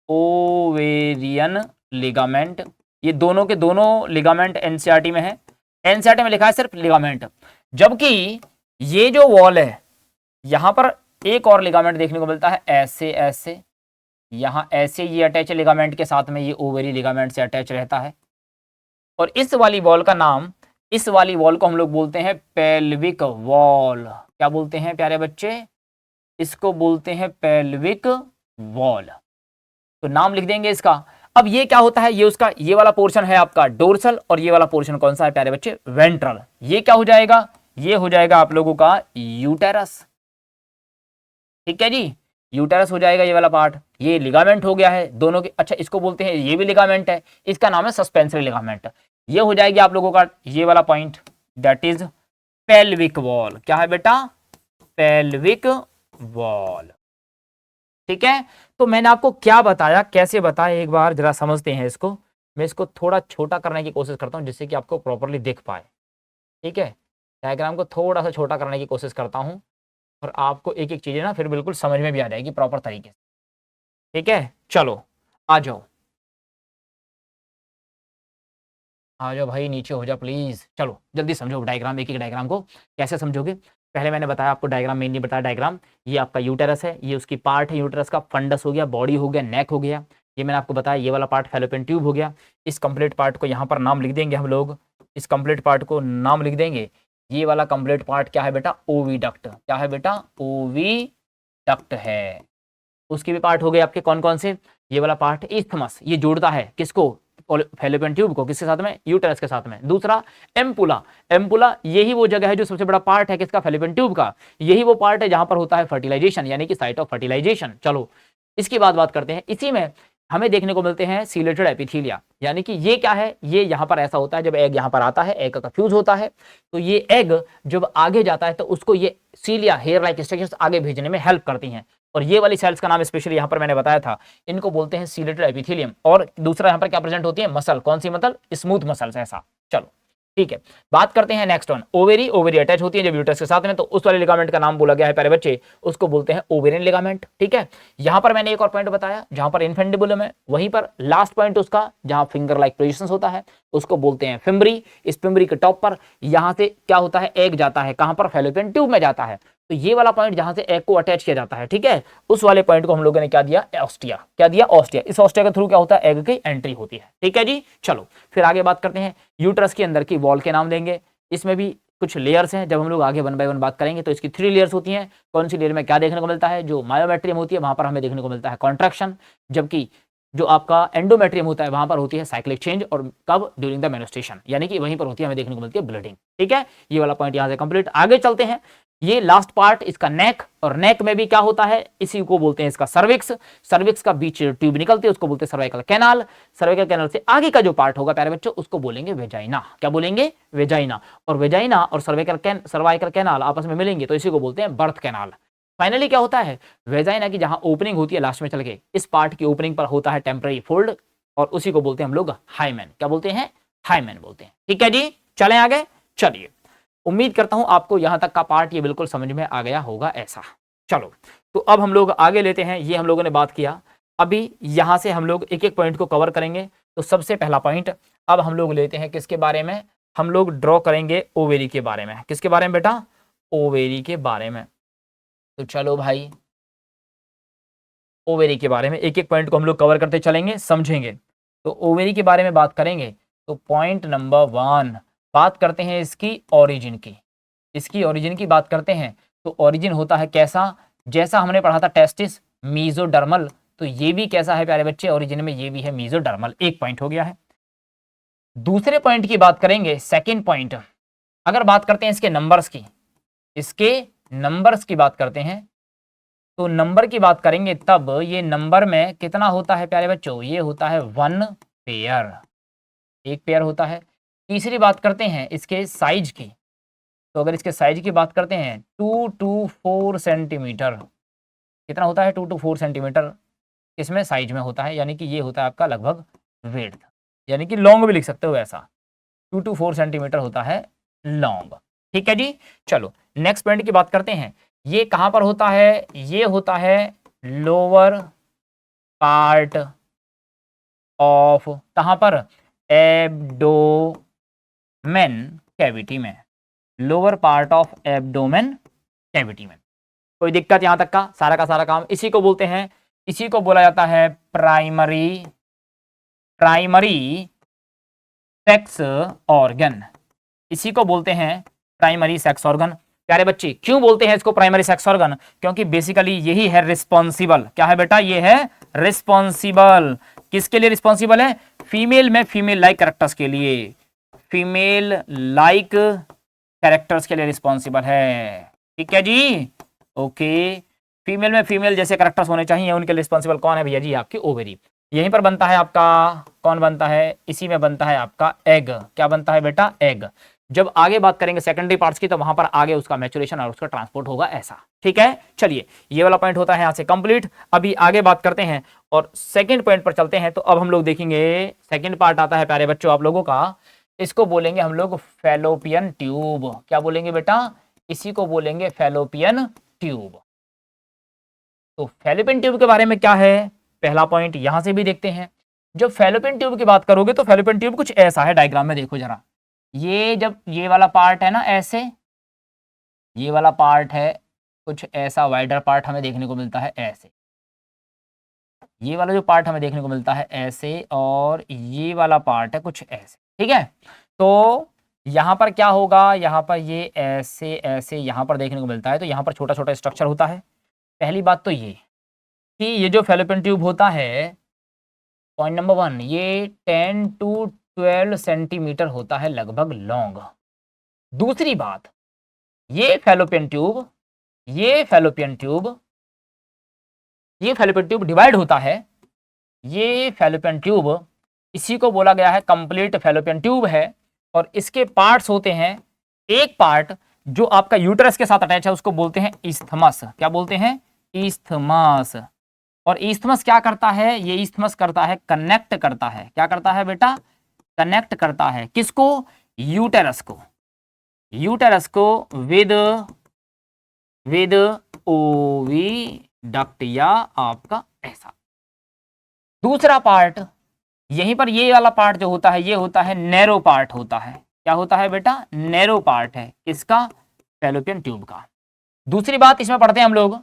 ओवेरियन लिगामेंट, ये दोनों के दोनों लिगामेंट एनसीईआरटी में है, एनसीईआरटी में लिखा है सिर्फ लिगामेंट, जबकि ये जो वॉल है यहां पर एक और लिगामेंट देखने को मिलता है, ऐसे ऐसे, यहां ऐसे ये अटैच लिगामेंट के साथ में ये ओवेरी लिगामेंट से अटैच रहता है। और इस वाली वॉल का नाम, इस वाली वॉल को हम लोग बोलते हैं पेल्विक वॉल। क्या बोलते हैं प्यारे बच्चे? इसको बोलते हैं पेल्विक वॉल। तो नाम लिख देंगे इसका। अब ये क्या होता है, ये उसका ये वाला पोर्शन है आपका डोर्सल, और ये वाला पोर्शन कौन सा है प्यारे बच्चे? वेंट्रल। ये क्या हो जाएगा? ये हो जाएगा आप लोगों का यूटेरस। ठीक है जी, यूटेरस हो जाएगा ये वाला पार्ट। ये लिगामेंट हो गया है दोनों के। अच्छा, इसको बोलते हैं, ये भी लिगामेंट है, इसका नाम है सस्पेंसरी लिगामेंट। ये हो जाएगी आप लोगों का ये वाला point, that is pelvic wall. क्या है बेटा? Pelvic wall. ठीक है, तो मैंने आपको क्या बताया, कैसे बताया, एक बार जरा समझते हैं इसको। मैं इसको थोड़ा छोटा करने की कोशिश करता हूं जिससे कि आपको प्रॉपरली दिख पाए। ठीक है, डायग्राम को थोड़ा सा छोटा करने की कोशिश करता हूं और आपको एक एक चीजें ना फिर बिल्कुल समझ में भी आ जाएगी प्रॉपर तरीके से। ठीक है, चलो आ जाओ, आ जाओ भाई, नीचे हो जाओ प्लीज। चलो जल्दी समझो डायग्राम, एक एक डायग्राम को कैसे समझोगे। पहले मैंने बताया आपको, डायग्राम मेनली बताया डायग्राम। ये आपका यूटेरस है, ये उसकी पार्ट है यूटेरस का, फंडस हो गया, बॉडी हो गया, नेक हो गया। ये मैंने आपको बताया, ये वाला पार्ट फैलोपियन ट्यूब हो गया। इस कंप्लीट पार्ट को यहाँ पर नाम लिख देंगे हम लोग, इस कंप्लीट पार्ट को नाम लिख देंगे। ये वाला कंप्लीट पार्ट क्या है बेटा? ओविडक्ट। क्या है बेटा? ओविडक्ट है। उसके भी पार्ट हो गए आपके कौन कौन से? ये वाला पार्ट इस्थमस, ये जोड़ता है किसको? फैलोपियन ट्यूब को, किसके साथ में? यूटेरस के साथ में। दूसरा एम्पुला, एम्पुला यही वो जगह है जो सबसे बड़ा पार्ट है किसका? फैलोपियन ट्यूब का। यही वो पार्ट है जहां पर होता है फर्टिलाइजेशन, यानी कि साइट ऑफ फर्टिलाइजेशन। चलो इसकी बात करते हैं। इसी में हमें देखने को मिलते हैं सीलेटेड एपिथीलिया, यानी कि ये क्या है? ये यहां पर ऐसा होता है, जब एग यहां पर आता है, एग का फ्यूज होता है, तो ये एग जब आगे जाता है तो उसको ये सीलिया, हेयर लाइक स्ट्रक्चर्स आगे भेजने में हेल्प करती हैं। और ये वाली सेल्स का नाम स्पेशली यहां पर मैंने बताया था, इनको बोलते हैं सीलेटेड एपिथेलियम। और दूसरा यहां पर क्या प्रेजेंट होती है? मसल। कौन सी मसल? Smooth muscles. ऐसा। चलो ठीक है, बात करते हैं next one. Ovary, ovary attach होती है जब यूट्रस के साथ में, तो उस वाले लिगामेंट का नाम बोला गया है प्यारे बच्चे, उसको बोलते हैं ओवेरियन लिगामेंट। ठीक है, यहां पर मैंने एक और पॉइंट बताया, जहां पर इनफेंडिबुलम है, वहीं पर लास्ट पॉइंट उसका जहां फिंगर लाइक पोजीशन होता है उसको बोलते हैं फिम्बरी। इस फिम्बरी के टॉप पर यहां से क्या होता है? एग जाता है कहां पर? फैलोपियन ट्यूब में जाता है। तो ये वाला पॉइंट जहां से एग को अटैच किया जाता है, ठीक है, उस वाले पॉइंट को हम लोगों ने क्या दिया? ऑस्टिया। क्या दिया? ऑस्टिया। इस ऑस्टिया के थ्रू क्या होता है? एग की एंट्री होती है। ठीक है जी, चलो फिर आगे बात करते हैं। यूट्रस के अंदर की वॉल के नाम देंगे। इसमें भी कुछ लेयर्स हैं, जब हम लोग आगे 1 बाय 1 बात करेंगे तो इसकी 3 लेयर्स होती हैं। कौन सी लेयर में क्या देखने को मिलता है? जो मायोमेट्रियम होती है वहां पर हमें देखने को मिलता है कॉन्ट्रैक्शन, जबकि जो आपका एंडोमेट्रियम होता है वहां पर होती है साइक्लिक चेंज। और कब? ड्यूरिंग द मेन्स्ट्रुएशन, यानी कि वहीं पर होती है, हमें देखने को मिलती है ब्लीडिंग। ठीक है, ये वाला पॉइंट यहां से कंप्लीट। आगे चलते हैं। ये लास्ट पार्ट इसका नेक, और नेक में भी क्या होता है? इसी को बोलते हैं इसका सर्विक्स। सर्विक्स का बीच ट्यूब निकलती है, उसको बोलते हैं सर्वाइकल कैनाल। सर्वाइकल कैनाल से आगे का जो पार्ट होगा प्यारे बच्चों, उसको बोलेंगे वेजाइना। क्या बोलेंगे? वेजाइना। और वेजाइना और सर्वाइकल कैनाल आपस में मिलेंगे तो इसी को बोलते हैं बर्थ कैनाल। फाइनली क्या होता है? वेजाइना की जहां ओपनिंग होती है लास्ट में चल के, इस पार्ट की ओपनिंग पर होता है टेम्पररी फोल्ड, और उसी को बोलते हैं हम लोग हाइमेन। क्या बोलते हैं? हाइमेन बोलते हैं। ठीक है जी, चलें आगे। चलिए, उम्मीद करता हूं आपको यहां तक का पार्ट ये बिल्कुल समझ में आ गया होगा ऐसा। चलो, तो अब हम लोग आगे लेते हैं। ये हम लोगों ने बात किया, अभी यहां से हम लोग एक एक पॉइंट को कवर करेंगे। तो सबसे पहला पॉइंट अब हम लोग लेते हैं किसके बारे में? हम लोग ड्रॉ करेंगे ओवेरी के बारे में। किसके बारे में बेटा? ओवेरी के बारे में। तो चलो भाई, ओवेरी के बारे में एक एक पॉइंट को हम लोग कवर करते चलेंगे, समझेंगे। तो ओवेरी के बारे में बात करेंगे तो पॉइंट नंबर 1 बात करते हैं इसकी ओरिजिन की। इसकी ओरिजिन की बात करते हैं तो ओरिजिन होता है कैसा? जैसा हमने पढ़ा था टेस्टिस, मीजोडर्मल, तो ये भी कैसा है प्यारे बच्चे? ओरिजिन में ये भी है मीजोडर्मल। एक पॉइंट हो गया है। दूसरे पॉइंट की बात करेंगे, सेकेंड पॉइंट, अगर बात करते हैं इसके नंबर्स की, इसके नंबर्स की बात करते हैं तो नंबर की बात करेंगे तब ये नंबर में कितना होता है प्यारे बच्चों? ये होता है 1 पेयर, एक पेयर होता है। तीसरी बात करते हैं इसके साइज की, तो अगर इसके साइज की बात करते हैं 2 to 4 सेंटीमीटर, कितना होता है? 2 to 4 सेंटीमीटर इसमें साइज में होता है, यानी कि ये होता है आपका लगभग विड्थ, यानी कि लॉन्ग भी लिख सकते हो ऐसा। 2 to 4 सेंटीमीटर होता है लॉन्ग। ठीक है जी, चलो नेक्स्ट पॉइंट की बात करते हैं। ये कहां पर होता है? ये होता है लोअर पार्ट ऑफ, कहां पर, एब्डोमेन कैविटी में, lower part of abdomen cavity में। कोई दिक्कत यहां तक का सारा काम इसी को बोलते हैं, इसी को बोला जाता है प्राइमरी सेक्स ऑर्गन, इसी को बोलते हैं प्राइमरी सेक्स ऑर्गन। प्यारे बच्चे क्यों बोलते हैं इसको प्राइमरी सेक्स ऑर्गन, क्योंकि बेसिकली यही है रिस्पॉन्सिबल, क्या है बेटा, ये है रिस्पॉन्सिबल, किसके लिए रिस्पॉन्सिबल है, फीमेल में फीमेल लाइक कैरेक्टर्स के लिए, फीमेल लाइक कैरेक्टर्स के लिए रिस्पॉन्सिबल है, ठीक है जी, ओके। फीमेल में फीमेल जैसे कैरेक्टर्स होने चाहिए, उनके लिए रिस्पॉन्सिबल कौन है भैया जी, आपकी ओवेरी। यहीं पर बनता है आपका, कौन बनता है, इसी में बनता है आपका एग, क्या बनता है बेटा, एग। जब आगे बात करेंगे सेकेंडरी पार्ट्स की, तो वहां पर आगे उसका मैच्योरेशन और उसका ट्रांसपोर्ट होगा, ऐसा, ठीक है। चलिए ये वाला पॉइंट होता है यहां से कंप्लीट। अभी आगे बात करते हैं और सेकंड पॉइंट पर चलते हैं। तो अब हम लोग देखेंगे सेकंड पार्ट आता है प्यारे बच्चों आप लोगों का, इसको बोलेंगे हम लोग फैलोपियन ट्यूब, क्या बोलेंगे बेटा, इसी को बोलेंगे फैलोपियन ट्यूब। तो फैलोपियन ट्यूब के बारे में क्या है, पहला पॉइंट यहां से भी देखते हैं। जब फैलोपियन ट्यूब की बात करोगे तो फैलोपियन ट्यूब कुछ ऐसा है, डायग्राम में देखो जरा, ये जब ये वाला पार्ट है ना ऐसे, ये वाला पार्ट है कुछ ऐसा, वाइडर पार्ट हमें देखने को मिलता है ऐसे, ये वाला जो पार्ट हमें देखने को मिलता है ऐसे, और ये वाला पार्ट है कुछ ऐसे, ठीक है। तो यहाँ पर क्या होगा, यहाँ पर ये ऐसे ऐसे यहाँ पर देखने को मिलता है, तो यहाँ पर छोटा छोटा स्ट्रक्चर होता है। पहली बात तो ये कि ये जो फैलोपियन ट्यूब होता है, पॉइंट नंबर 1, ये 10 to 12 सेंटीमीटर होता है लगभग लॉन्ग। दूसरी बात, ये फैलोपियन ट्यूब डिवाइड होता है, ये फैलोपियन ट्यूब इसी को बोला गया है कंप्लीट फैलोपियन ट्यूब है, और इसके पार्ट्स होते हैं, एक पार्ट जो आपका यूटेरस के साथ अटैच है उसको बोलते हैं ईस्थमस, क्या बोलते हैं, ईस्थमस। और ईस्थमस क्या करता है, ये ईस्थमस करता है, कनेक्ट करता है, क्या करता है बेटा, कनेक्ट करता है, किसको, यूटेरस को विद ओविडक्ट या आपका ऐसा। दूसरा पार्ट यहीं पर, ये वाला पार्ट जो होता है ये होता है नैरो पार्ट होता है, क्या होता है बेटा, नैरो पार्ट है किसका, फैलोपियन ट्यूब का। दूसरी बात इसमें पढ़ते हैं हम लोग,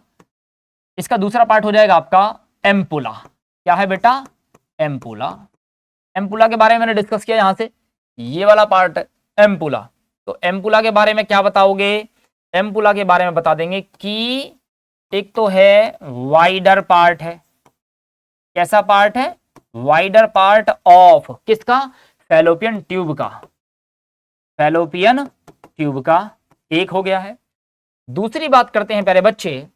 इसका दूसरा पार्ट हो जाएगा आपका एम्पुला, क्या है बेटा, एम्पुला के बारे में मैंने डिस्कस किया यहां से, ये वाला पार्ट एम्पुला। तो एम्पुला के बारे में क्या बताओगे, एम्पुला के बारे में बता देंगे कि एक तो है वाइडर पार्ट है, कैसा पार्ट है, वाइडर पार्ट ऑफ किसका, फैलोपियन ट्यूब का, एक हो गया है। दूसरी बात करते हैं प्यारे बच्चे,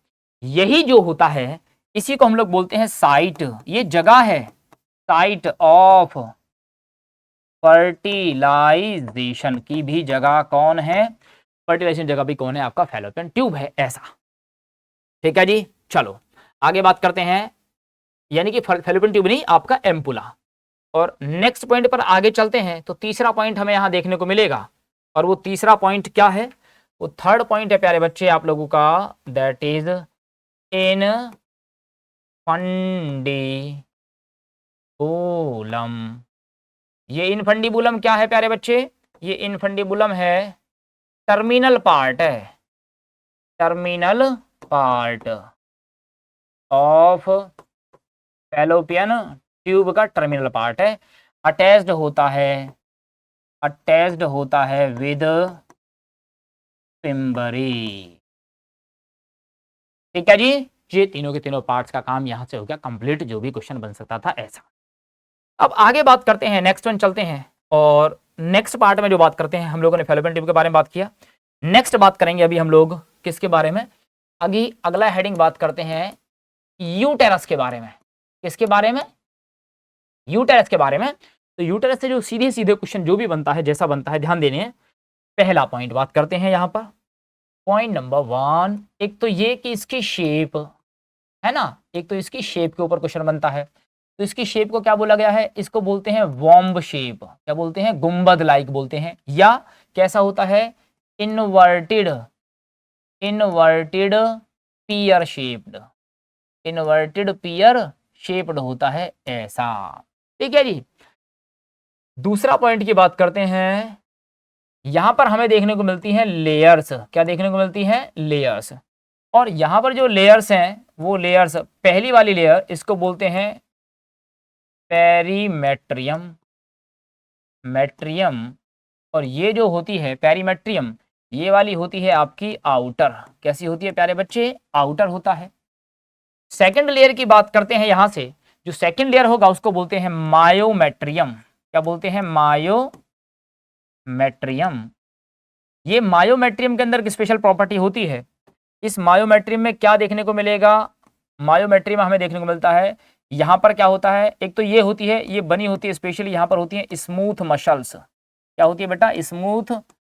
यही जो होता है इसी को हम लोग बोलते हैं साइट, ये जगह है साइट ऑफ फर्टिलाइजेशन की भी जगह कौन है, फर्टिलाइजेशन जगह भी कौन है, आपका फैलोपियन ट्यूब है, ऐसा, ठीक है जी। चलो आगे बात करते हैं, यानी कि फैलोपियन ट्यूब नहीं, आपका एम्पुला। और नेक्स्ट पॉइंट पर आगे चलते हैं, तो तीसरा पॉइंट हमें यहां देखने को मिलेगा, और वो तीसरा पॉइंट क्या है, वो थर्ड पॉइंट है प्यारे बच्चे आप लोगों का, दैट इज इनफंडिबुलम। ये इनफंडिबुलम क्या है प्यारे बच्चे, ये इनफंडिबुलम है टर्मिनल पार्ट है, terminal part of fallopian tube का टर्मिनल पार्ट है, अटैच्ड होता है विद पिम्बरी, ठीक है जी। ये तीनों के तीनों पार्ट्स का काम यहां से हो गया कंप्लीट, जो भी क्वेश्चन बन सकता था ऐसा। अब आगे बात करते हैं, नेक्स्ट वन चलते हैं, और नेक्स्ट पार्ट में जो बात करते हैं, हम लोगों ने फैलोपियन ट्यूब के बारे में बात किया, नेक्स्ट बात करेंगे अभी हम लोग किसके बारे में, अभी अगला हेडिंग बात करते हैं यूटेरस के बारे में, किसके बारे में, यूटेरस के बारे में। तो यूटेरस से जो सीधे सीधे क्वेश्चन जो भी बनता है, जैसा बनता है, ध्यान देने हैं। पहला पॉइंट बात करते हैं यहां पर, पॉइंट नंबर 1, एक तो ये कि इसकी शेप है ना, एक तो इसकी शेप के ऊपर क्वेश्चन बनता है। तो इसकी शेप को क्या बोला गया है, इसको बोलते हैं वॉम्ब शेप, क्या बोलते हैं, गुंबद लाइक बोलते हैं, या कैसा होता है, inverted peer shaped, inverted pear shaped होता है ऐसा। ठीक है जी। दूसरा पॉइंट की बात करते हैं, यहां पर हमें देखने को मिलती हैं लेयर्स। क्या देखने को मिलती हैं? लेयर्स। और यहां पर जो लेयर्स हैं वो लेयर्स, पहली वाली लेयर इसको बोलते हैं पेरीमेट्रियम, मेट्रियम। और ये जो होती है पेरीमेट्रियम, ये वाली होती है आपकी आउटर। कैसी होती है प्यारे बच्चे? आउटर होता है। सेकंड लेयर की बात करते हैं, यहां से जो सेकंड लेयर होगा उसको बोलते हैं मायोमेट्रियम। क्या बोलते हैं? मायोमेट्रियम। ये मायोमेट्रियम के अंदर की स्पेशल प्रॉपर्टी होती है। इस मायोमेट्रियम में क्या देखने को मिलेगा? मायोमेट्रियम में हमें देखने को मिलता है, यहां पर क्या होता है, एक तो ये होती है, ये बनी होती है स्पेशली, यहां पर होती है स्मूथ मसल्स। क्या होती है बेटा? स्मूथ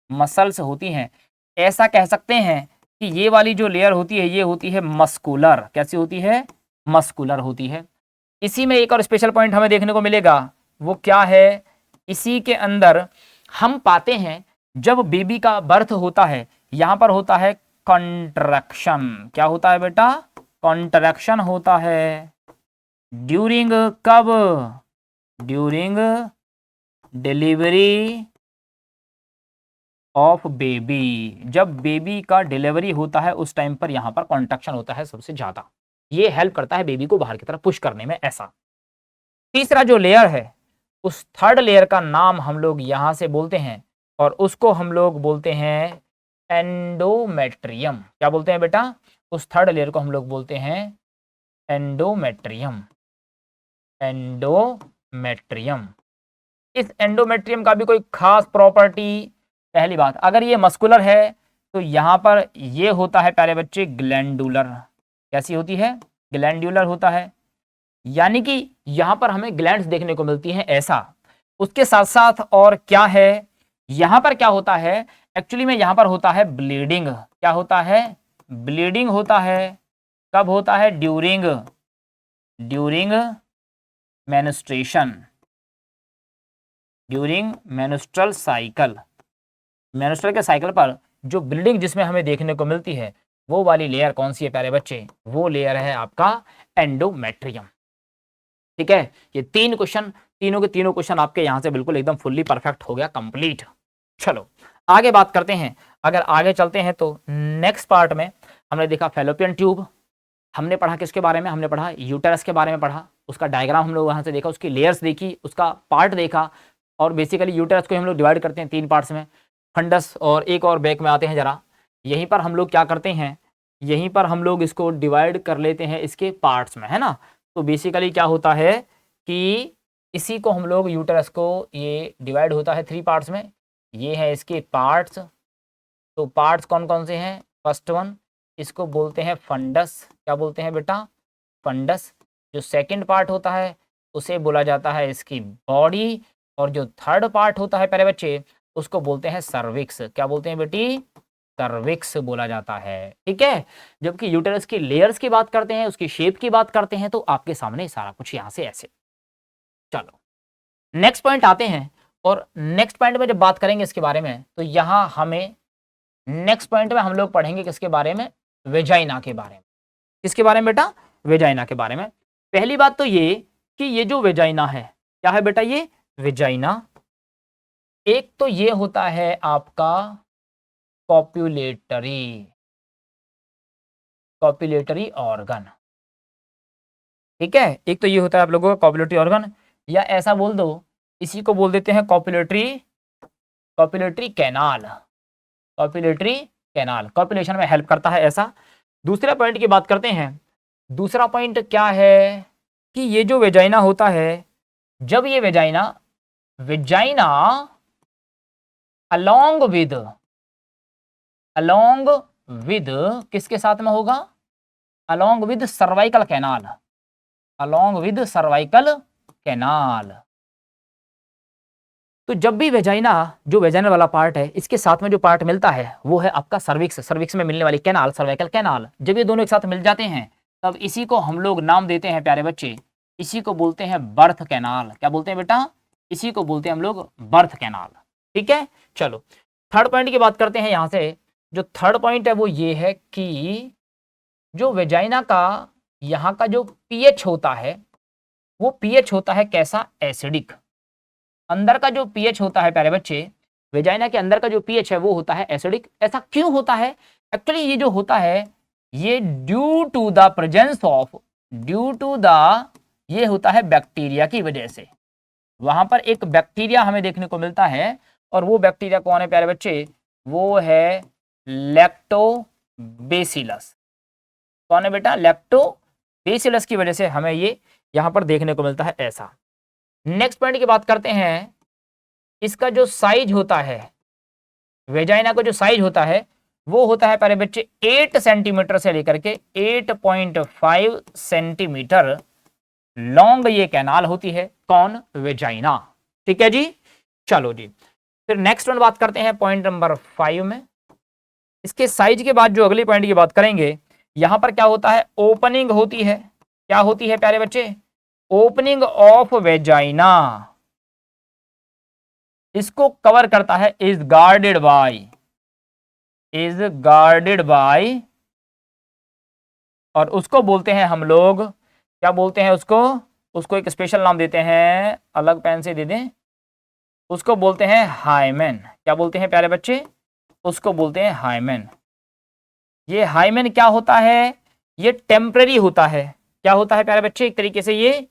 मसल्स होती हैं। ऐसा कह सकते हैं कि ये वाली जो लेयर होती है ये होती है मस्कुलर। कैसी होती है? मस्कुलर होती है। इसी में एक और स्पेशल पॉइंट हमें देखने को मिलेगा, वो क्या है? इसी के अंदर हम पाते हैं जब बेबी का बर्थ होता है, यहां पर होता है कॉन्ट्रैक्शन। क्या होता है बेटा? कॉन्ट्रैक्शन होता है। ड्यूरिंग कब? During delivery of baby. जब बेबी का डिलीवरी होता है उस टाइम पर यहां पर कॉन्ट्रैक्शन होता है सबसे ज्यादा। ये हेल्प करता है बेबी को बाहर की तरफ पुश करने में। ऐसा तीसरा जो लेयर है, उस थर्ड लेयर का नाम हम लोग यहां से बोलते हैं और उसको हम लोग बोलते हैं एंडोमेट्रियम। क्या बोलते हैं बेटा? उस थर्ड लेयर को हम लोग बोलते हैं एंडोमेट्रियम। एंडोमेट्रियम। इस एंडोमेट्रियम का भी कोई खास प्रॉपर्टी, पहली बात, अगर ये मस्कुलर है तो यहां पर ये होता है प्यारे बच्चे ग्लैंडुलर। कैसी होती है? ग्लैंडुलर होता है। यानी कि यहां पर हमें ग्लैंड्स देखने को मिलती हैं ऐसा। उसके साथ साथ और क्या है, यहां पर क्या होता है, एक्चुअली में यहां पर होता है ब्लीडिंग। क्या होता है? ब्लीडिंग होता है। कब होता है? During menstruation, during menstrual cycle. Menstrual के साइकिल पर जो ब्लीडिंग जिसमें हमें देखने को मिलती है वो वाली लेयर कौन सी है प्यारे बच्चे? वो लेयर है आपका एंडोमेट्रियम। ठीक है। ये तीन क्वेश्चन, तीनों के तीनों क्वेश्चन आपके यहां से बिल्कुल एकदम फुल्ली परफेक्ट हो गया, कंप्लीट। चलो आगे बात करते हैं। अगर आगे चलते हैं तो नेक्स्ट पार्ट में हमने देखा फैलोपियन ट्यूब, हमने पढ़ा किसके बारे में? हमने पढ़ा यूटेरस के बारे में पढ़ा। उसका डायग्राम हम लोग वहां से देखा, उसकी लेयर्स देखी, उसका पार्ट देखा। और बेसिकली यूटेरस को हम लोग डिवाइड करते हैं तीन पार्ट्स में, फंडस और एक और बैक में आते हैं जरा। यहीं पर हम लोग क्या करते हैं, यहीं पर हम लोग इसको डिवाइड कर लेते हैं इसके पार्ट्स में, है ना। तो बेसिकली क्या होता है कि इसी को हम लोग यूटेरस को, ये डिवाइड होता है थ्री पार्ट्स में। ये है इसके पार्ट्स। तो पार्ट्स कौन कौन से हैं? फर्स्ट वन, इसको बोलते हैं फंडस। क्या बोलते हैं बेटा? फंडस। जो सेकंड पार्ट होता है उसे बोला जाता है इसकी बॉडी। और जो थर्ड पार्ट होता है प्यारे बच्चे उसको बोलते हैं सर्विक्स। क्या बोलते हैं बेटी? सर्विक्स बोला जाता है। ठीक है। जबकि यूटेरस की लेयर्स की बात करते हैं, उसकी शेप की बात करते हैं, तो आपके सामने सारा कुछ यहां से ऐसे। चलो नेक्स्ट पॉइंट आते हैं। और नेक्स्ट पॉइंट में जब बात करेंगे इसके बारे में, तो यहां हमें नेक्स्ट पॉइंट में हम लोग पढ़ेंगे किसके बारे में? वेजाइना के बारे में। किसके बारे में बेटा? वेजाइना के बारे में। पहली बात तो ये कि ये जो वेजाइना है, क्या है बेटा? ये वेजाइना, एक तो ये होता है आपका कॉपुलेटरी ऑर्गन। ठीक है। एक तो ये होता है आप लोगों का कॉपुलेटरी ऑर्गन, या ऐसा बोल दो, इसी को बोल देते हैं copulatory canal. Copulatory canal copulation में हेल्प करता है ऐसा। दूसरे पॉइंट की बात करते हैं। दूसरा पॉइंट क्या है कि ये जो वेजाइना होता है, जब ये वेजाइना अलोंग विद किसके साथ में होगा? Along with cervical canal. Along with cervical canal. तो जब भी वेजाइना, जो वेजाइनल वाला पार्ट है, इसके साथ में जो पार्ट मिलता है वो है आपका सर्विक्स। सर्विक्स में मिलने वाली कैनाल, सर्वाइकल कैनाल। जब ये दोनों एक साथ मिल जाते हैं तब इसी को हम लोग नाम देते हैं प्यारे बच्चे, इसी को बोलते हैं बर्थ कैनाल। क्या बोलते हैं बेटा? इसी को बोलते हैं हम लोग बर्थ कैनाल। ठीक है। चलो थर्ड पॉइंट की बात करते हैं। यहां से जो थर्ड पॉइंट है वो ये है कि जो वेजाइना का यहाँ का जो पीएच होता है वो पीएच होता है कैसा, एसिडिक। अंदर का जो पीएच होता है प्यारे बच्चे, वेजाइना के अंदर का जो पीएच है वो होता है एसिडिक। ऐसा क्यों होता है? एक्चुअली ये जो होता है ये due to the presence of, ये होता है बैक्टीरिया की वजह से। वहां पर एक बैक्टीरिया हमें देखने को मिलता है, और वो बैक्टीरिया कौन है प्यारे बच्चे? वो है लैक्टोबैसिलस। कौन है बेटा? लैक्टोबैसिलस की वजह से हमें ये यहां पर देखने को मिलता है ऐसा। नेक्स्ट पॉइंट की बात करते हैं, इसका जो साइज होता है, वेजाइना का जो साइज होता है वो होता है प्यारे बच्चे 8 सेंटीमीटर से लेकर के 8.5 सेंटीमीटर लॉन्ग ये कैनाल होती है। कौन? वेजाइना। ठीक है जी, चलो जी, फिर नेक्स्ट वन बात करते हैं पॉइंट नंबर 5 में। इसके साइज के बाद जो अगली पॉइंट की बात करेंगे, यहां पर क्या होता है? ओपनिंग होती है। क्या होती है प्यारे बच्चे? Opening of vagina. इसको कवर करता है, इज गार्डेड बाय, और उसको बोलते हैं हम लोग, क्या बोलते हैं उसको एक स्पेशल नाम देते हैं, अलग पेन से दे दें, उसको बोलते हैं हाइमेन। क्या बोलते हैं प्यारे बच्चे? उसको बोलते हैं हाइमेन। ये हाइमेन क्या होता है? ये टेम्पररी होता है। क्या होता है प्यारे बच्चे? एक तरीके से ये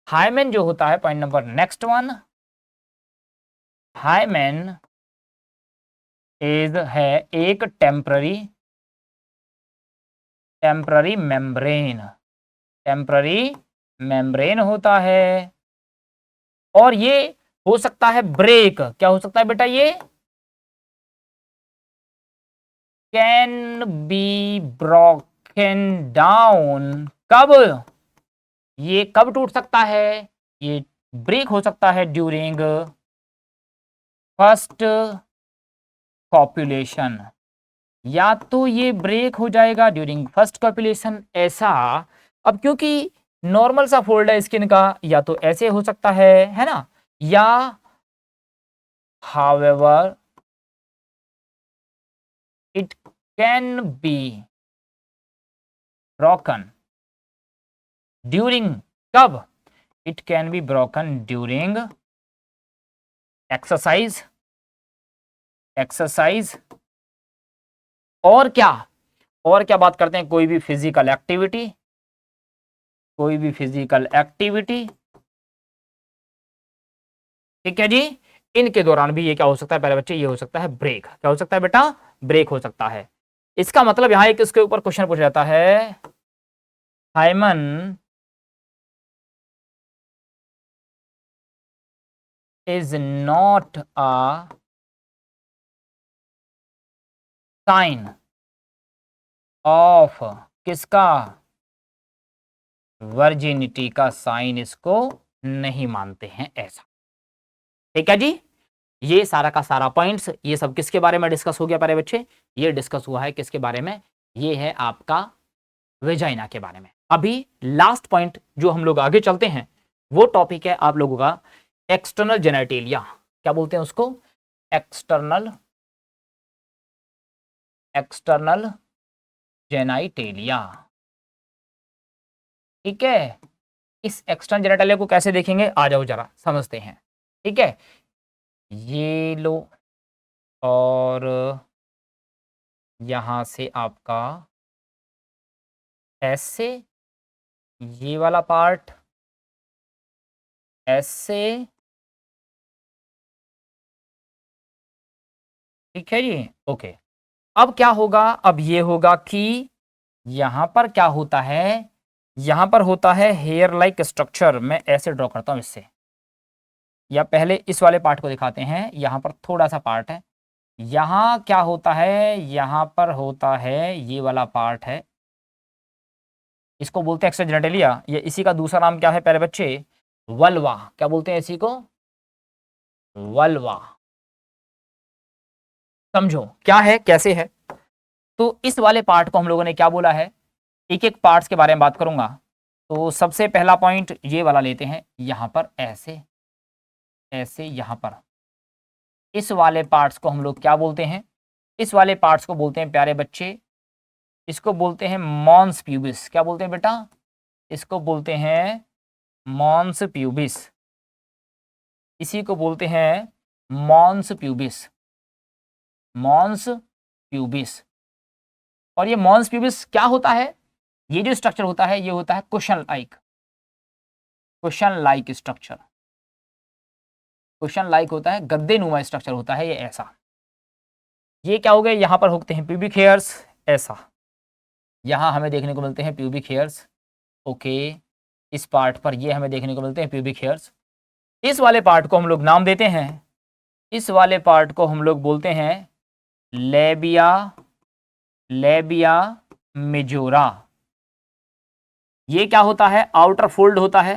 हाइमेन जो होता है, point number next one, hymen है एक टेम्पररी मेम्ब्रेन होता है, और ये हो सकता है ब्रेक। क्या हो सकता है बेटा? ये कैन बी ब्रोकन डाउन। कब? ये कब टूट सकता है? ये ब्रेक हो सकता है ड्यूरिंग फर्स्ट कॉपुलेशन। या तो ये ब्रेक हो जाएगा ड्यूरिंग फर्स्ट कॉपुलेशन, ऐसा। अब क्योंकि नॉर्मल सा फोल्ड है स्किन का, या तो ऐसे हो सकता है ना, या however it can be broken during, कब? It can be broken during exercise, और क्या? और क्या बात करते हैं? कोई भी फिजिकल एक्टिविटी, ठीक है जी। इनके दौरान भी ये क्या हो सकता है प्यारे बच्चे? ये हो सकता है ब्रेक। क्या हो सकता है बेटा? ब्रेक हो सकता है। इसका मतलब यहां एक इसके ऊपर क्वेश्चन पूछा जाता है, hymen is not a sign of, किसका? वर्जिनिटी का साइन इसको नहीं मानते हैं, ऐसा। ठीक है जी, ये सारा का सारा पॉइंट्स, ये सब किसके बारे में डिस्कस हो गया प्यारे बच्चे? ये डिस्कस हुआ है किसके बारे में? ये है आपका वेजाइना के बारे में। अभी लास्ट पॉइंट जो हम लोग आगे चलते हैं, वो टॉपिक है आप लोगों का एक्सटर्नल जेनेटेलिया। क्या बोलते हैं उसको? External genitalia. ठीक है, इस एक्सटर्नल जेनेटेलिया को कैसे देखेंगे? आ जाओ जरा समझते हैं। ठीक है, ये लो, और यहां से आपका ऐसे, ये वाला पार्ट ऐसे, ठीक है जी, ओके। अब क्या होगा? अब ये होगा कि यहां पर क्या होता है? यहां पर होता है हेयर लाइक स्ट्रक्चर। मैं ऐसे ड्रॉ करता हूं इससे, या पहले इस वाले पार्ट को दिखाते हैं। यहां पर थोड़ा सा पार्ट है, यहां क्या होता है? यहां पर होता है ये वाला पार्ट है, इसको बोलते हैं एक्स्ट्रा जेनेटेलिया। ये इसी का दूसरा नाम क्या है प्यारे बच्चे? वल्वा। क्या बोलते हैं इसी को? वल्वा। समझो क्या है, कैसे है। तो इस वाले पार्ट को हम लोगों ने क्या बोला है? एक एक पार्ट्स के बारे में बात करूंगा। तो सबसे पहला पॉइंट ये वाला लेते हैं, यहां पर ऐसे ऐसे, यहां पर इस वाले पार्ट्स को हम लोग क्या बोलते हैं? इस वाले पार्ट्स को बोलते हैं प्यारे बच्चे इसको बोलते हैं मॉन्स प्यूबिस। क्या बोलते हैं बेटा? इसको बोलते हैं मॉन्स प्यूबिस। इसी को बोलते हैं मॉन्स प्यूबिस, मॉन्स प्यूबिस। और ये मॉन्स प्यूबिस क्या होता है? ये जो स्ट्रक्चर होता है ये होता है cushion like, cushion like structure. Cushion like होता है, गद्दे नुमा स्ट्रक्चर होता है ये ऐसा। ये क्या हो गए? यहां पर होते हैं प्यूबिक हेयर्स ऐसा, यहां हमें देखने को मिलते हैं प्यूबिक हेयर्स। ओके, इस पार्ट पर ये हमें देखने को मिलते हैं प्यूबिक हेयर्स। इस वाले पार्ट को हम लोग नाम देते हैं, इस वाले पार्ट को हम लोग बोलते हैं लेबिया, लेबिया मेजोरा। ये क्या होता है? आउटर फोल्ड होता है,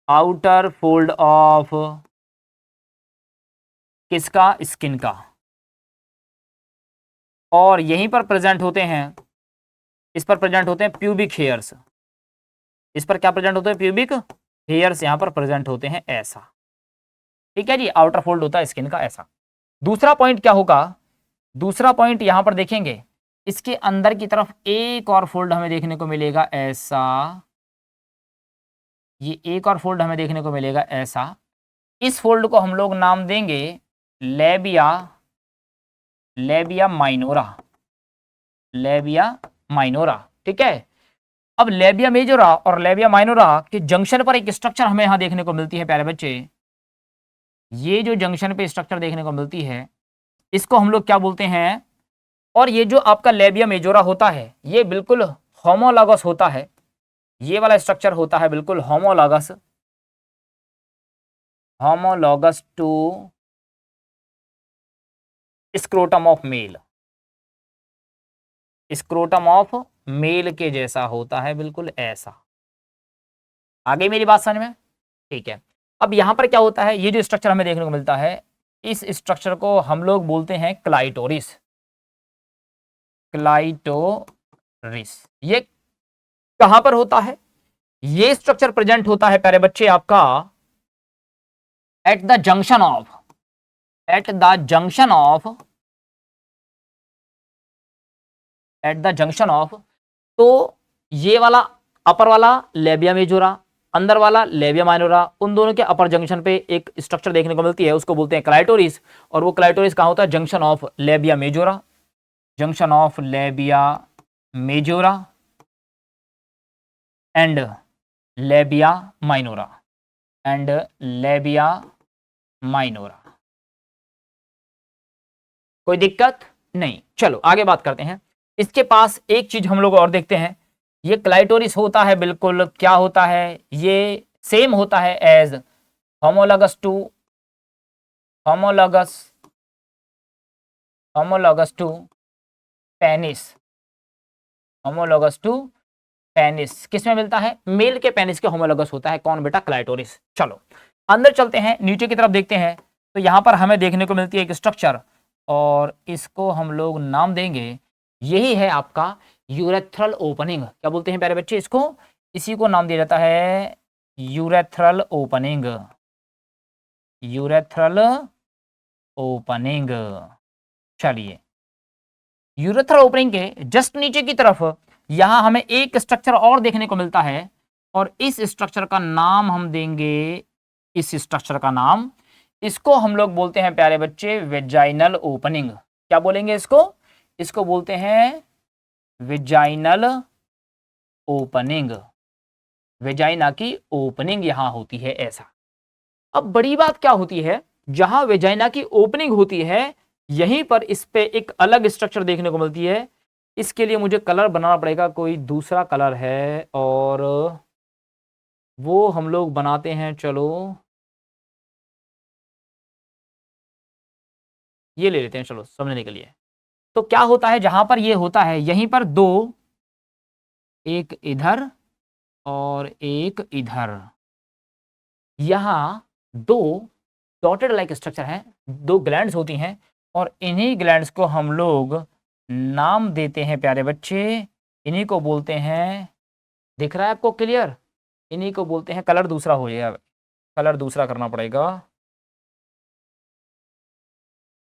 आउटर फोल्ड ऑफ किसका? स्किन का। और यहीं पर प्रेजेंट होते हैं, इस पर प्रेजेंट होते हैं प्यूबिक हेयर्स। इस पर क्या प्रेजेंट होते हैं? प्यूबिक हेयर्स यहां पर प्रेजेंट होते हैं ऐसा। ठीक है जी, आउटर फोल्ड होता है स्किन का ऐसा। दूसरा पॉइंट क्या होगा? दूसरा पॉइंट यहां पर देखेंगे, इसके अंदर की तरफ एक और फोल्ड हमें देखने को मिलेगा ऐसा, ये एक और फोल्ड हमें देखने को मिलेगा ऐसा। इस फोल्ड को हम लोग नाम देंगे लेबिया, लेबिया माइनोरा, लेबिया माइनोरा। ठीक है, अब लेबिया मेजोरा और लेबिया माइनोरा के जंक्शन पर एक स्ट्रक्चर हमें यहां देखने को मिलती है प्यारे बच्चे। ये जो जंक्शन पे स्ट्रक्चर देखने को मिलती है इसको हम लोग क्या बोलते हैं? और ये जो आपका लेबिया मेजोरा होता है ये बिल्कुल होमोलॉगस होता है, ये वाला स्ट्रक्चर होता है बिल्कुल homologous, homologous to scrotum of male, scrotum of male के जैसा होता है बिल्कुल ऐसा। आगे मेरी बात समझ में? ठीक है, अब यहां पर क्या होता है? ये जो स्ट्रक्चर हमें देखने को मिलता है इस स्ट्रक्चर को हम लोग बोलते हैं क्लाइटोरिस, क्लाइटोरिस। ये कहां पर होता है? ये स्ट्रक्चर प्रेजेंट होता है प्यारे बच्चे आपका at the junction of, at the junction of, at the junction of. तो ये वाला अपर वाला लेबिया मेजोरा, अंदर वाला लेबिया माइनोरा, उन दोनों के अपर जंक्शन पे एक स्ट्रक्चर देखने को मिलती है, उसको बोलते हैं क्लाइटोरिस। और वो क्लाइटोरिस कहां होता है? Junction of labia majora, junction of labia majora and labia minora, and labia minora. कोई दिक्कत नहीं? चलो आगे बात करते हैं। इसके पास एक चीज हम लोग और देखते हैं, ये क्लाइटोरिस होता है बिल्कुल क्या होता है? ये सेम होता है as homologous to, homologous, homologous to penis, homologous to penis. किसमें मिलता है? मेल के पेनिस के होमोलॉगस होता है। कौन बेटा? क्लाइटोरिस। चलो अंदर चलते हैं, नीचे की तरफ देखते हैं। तो यहां पर हमें देखने को मिलती है एक स्ट्रक्चर और इसको हम लोग नाम देंगे, यही है आपका यूरेथ्रल ओपनिंग। क्या बोलते हैं प्यारे बच्चे इसको? इसी को नाम दिया जाता है यूरेथ्रल ओपनिंग, यूरेथ्रल ओपनिंग। चलिए, यूरेथ्रल ओपनिंग के जस्ट नीचे की तरफ यहां हमें एक स्ट्रक्चर और देखने को मिलता है और इस स्ट्रक्चर का नाम हम देंगे, इस स्ट्रक्चर का नाम, इसको हम लोग बोलते हैं प्यारे बच्चे वेजाइनल ओपनिंग। क्या बोलेंगे इसको? इसको बोलते हैं वेजाइनल ओपनिंग। वेजाइना की ओपनिंग यहां होती है ऐसा। अब बड़ी बात क्या होती है, जहां वेजाइना की ओपनिंग होती है यहीं पर इस पे एक अलग स्ट्रक्चर देखने को मिलती है। इसके लिए मुझे कलर बनाना पड़ेगा, कोई दूसरा कलर है और वो हम लोग बनाते हैं। चलो ये ले लेते हैं, चलो समझने के लिए। तो क्या होता है, जहां पर ये होता है यहीं पर दो, एक इधर और एक इधर, यहां दो डॉटेड लाइक स्ट्रक्चर हैं, दो ग्लैंड्स होती हैं और इन्हीं ग्लैंड्स को हम लोग नाम देते हैं प्यारे बच्चे, इन्हीं को बोलते हैं, दिख रहा है आपको क्लियर? इन्हीं को बोलते हैं, कलर दूसरा हो जाएगा, कलर दूसरा करना पड़ेगा।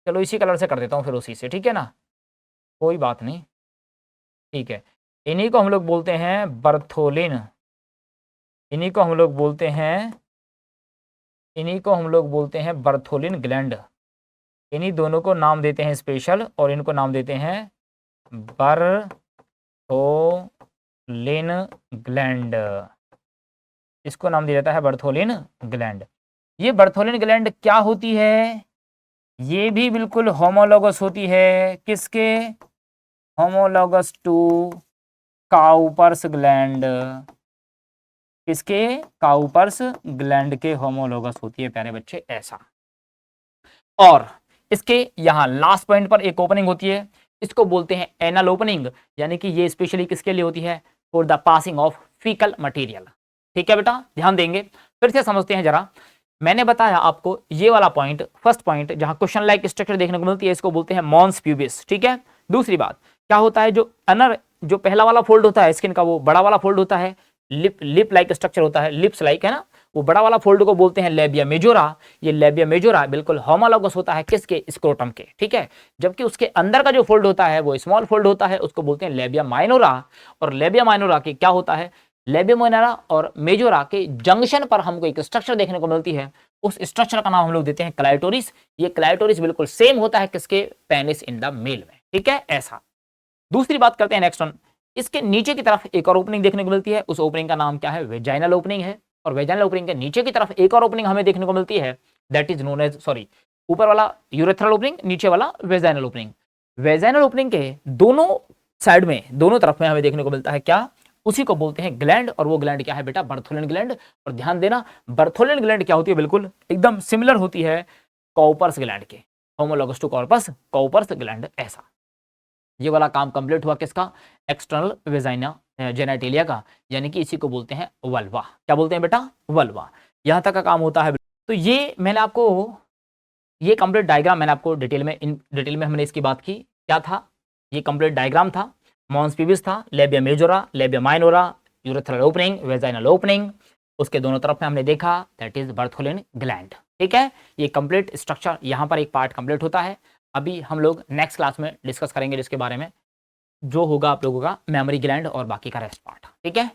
चलो इसी कलर से कर देता हूँ फिर, उसी से, ठीक है ना, कोई बात नहीं। ठीक है, इन्हीं को हम लोग बोलते हैं बर्थोलिन, इन्हीं को हम लोग बोलते हैं, इन्हीं को हम लोग बोलते हैं बर्थोलिन ग्लैंड। इन्हीं दोनों को नाम देते हैं स्पेशल, और इनको नाम देते हैं बर्थोलिन ग्लैंड। इसको नाम दिया जाता है बर्थोलिन ग्लैंड। ये बर्थोलिन ग्लैंड क्या होती है? ये भी बिल्कुल होमोलॉगस होती है, किसके? Homologous to Cowper's gland. किसके? काउपर्स ग्लैंड के होमोलॉगस होती है प्यारे बच्चे, ऐसा। और इसके यहां लास्ट पॉइंट पर एक ओपनिंग होती है, इसको बोलते हैं एनल ओपनिंग, यानी कि ये स्पेशली किसके लिए होती है? For the passing of faecal material. ठीक है बेटा, ध्यान देंगे। फिर से समझते हैं जरा। मैंने बताया आपको ये वाला पॉइंट, फर्स्ट पॉइंट जहां क्वेश्चन लाइक स्ट्रक्चर देखने को मिलती है, इसको बोलते हैं मॉन्स प्यूबिस। ठीक है। दूसरी बात क्या होता है, जो अनर, जो पहला वाला फोल्ड होता है स्किन का, वो बड़ा वाला फोल्ड होता है, लिप लाइक स्ट्रक्चर होता है, लिप्स लाइक, है ना, वो बड़ा वाला फोल्ड को बोलते हैं लेबिया मेजोरा। ये लेबिया मेजोरा बिल्कुल होमोलॉगस होता है किसके? स्क्रोटम के। ठीक है। जबकि उसके अंदर का जो फोल्ड होता है वो स्मॉल फोल्ड होता है, उसको बोलते हैं लेबिया माइनोरा। और लेबिया माइनोरा के क्या होता है? लेबिया माइनोरा और मेजोरा के जंक्शन पर हमको एक स्ट्रक्चर देखने को मिलती है, उस स्ट्रक्चर का नाम हम लोग देते हैं क्लाइटोरिस। ये क्लाइटोरिस बिल्कुल सेम होता है किसके? पेनिस इन द मेल में। ठीक है, ऐसा। दूसरी बात करते हैं नेक्स्ट वन। इसके नीचे की तरफ एक और ओपनिंग देखने को मिलती है, उस ओपनिंग का नाम क्या है? वेजाइनल ओपनिंग है। और वेजाइनल ओपनिंग के नीचे की तरफ एक और ओपनिंग हमें देखने को मिलती है, that is known as, sorry, ऊपर वाला यूरेथ्रल ओपनिंग, नीचे वाला वेजाइनल ओपनिंग। वेजाइनल ओपनिंग के दोनों साइड में, दोनों तरफ में हमें देखने को मिलता है क्या? उसी को बोलते हैं ग्लैंड। और वो ग्लैंड क्या है बेटा? Bartholin gland. और ध्यान देना, बर्थोलिन ग्लैंड क्या होती है? बिल्कुल एकदम सिमिलर होती है कॉपर्स ग्लैंड के, homologous to corpus, Cowper's gland, ऐसा। ये वाला काम कंप्लीट हुआ किसका? एक्सटर्नल वेजाइना जेनेटिलिया का, यानी कि इसी को बोलते हैं वल्वा। क्या बोलते हैं बेटा? वल्वा। यहां तक का काम होता है। तो ये मैंने आपको, ये कंप्लीट डायग्राम मैंने आपको डिटेल में, इन डिटेल में हमने इसकी बात की। क्या था? ये कंप्लीट डायग्राम था। मॉन्स पीबिस था, labia majora, labia minora, urethral opening, vaginal opening, उसके दोनों तरफ में हमने देखा दैट इज बर्थोलिन ग्लैंड। ठीक है, ये कंप्लीट स्ट्रक्चर, यहाँ पर एक पार्ट कंप्लीट होता है। अभी हम लोग नेक्स्ट क्लास में डिस्कस करेंगे जिसके बारे में, जो होगा आप लोगों का मेमोरी ग्लैंड और बाकी का रेस्ट पार्ट। ठीक है।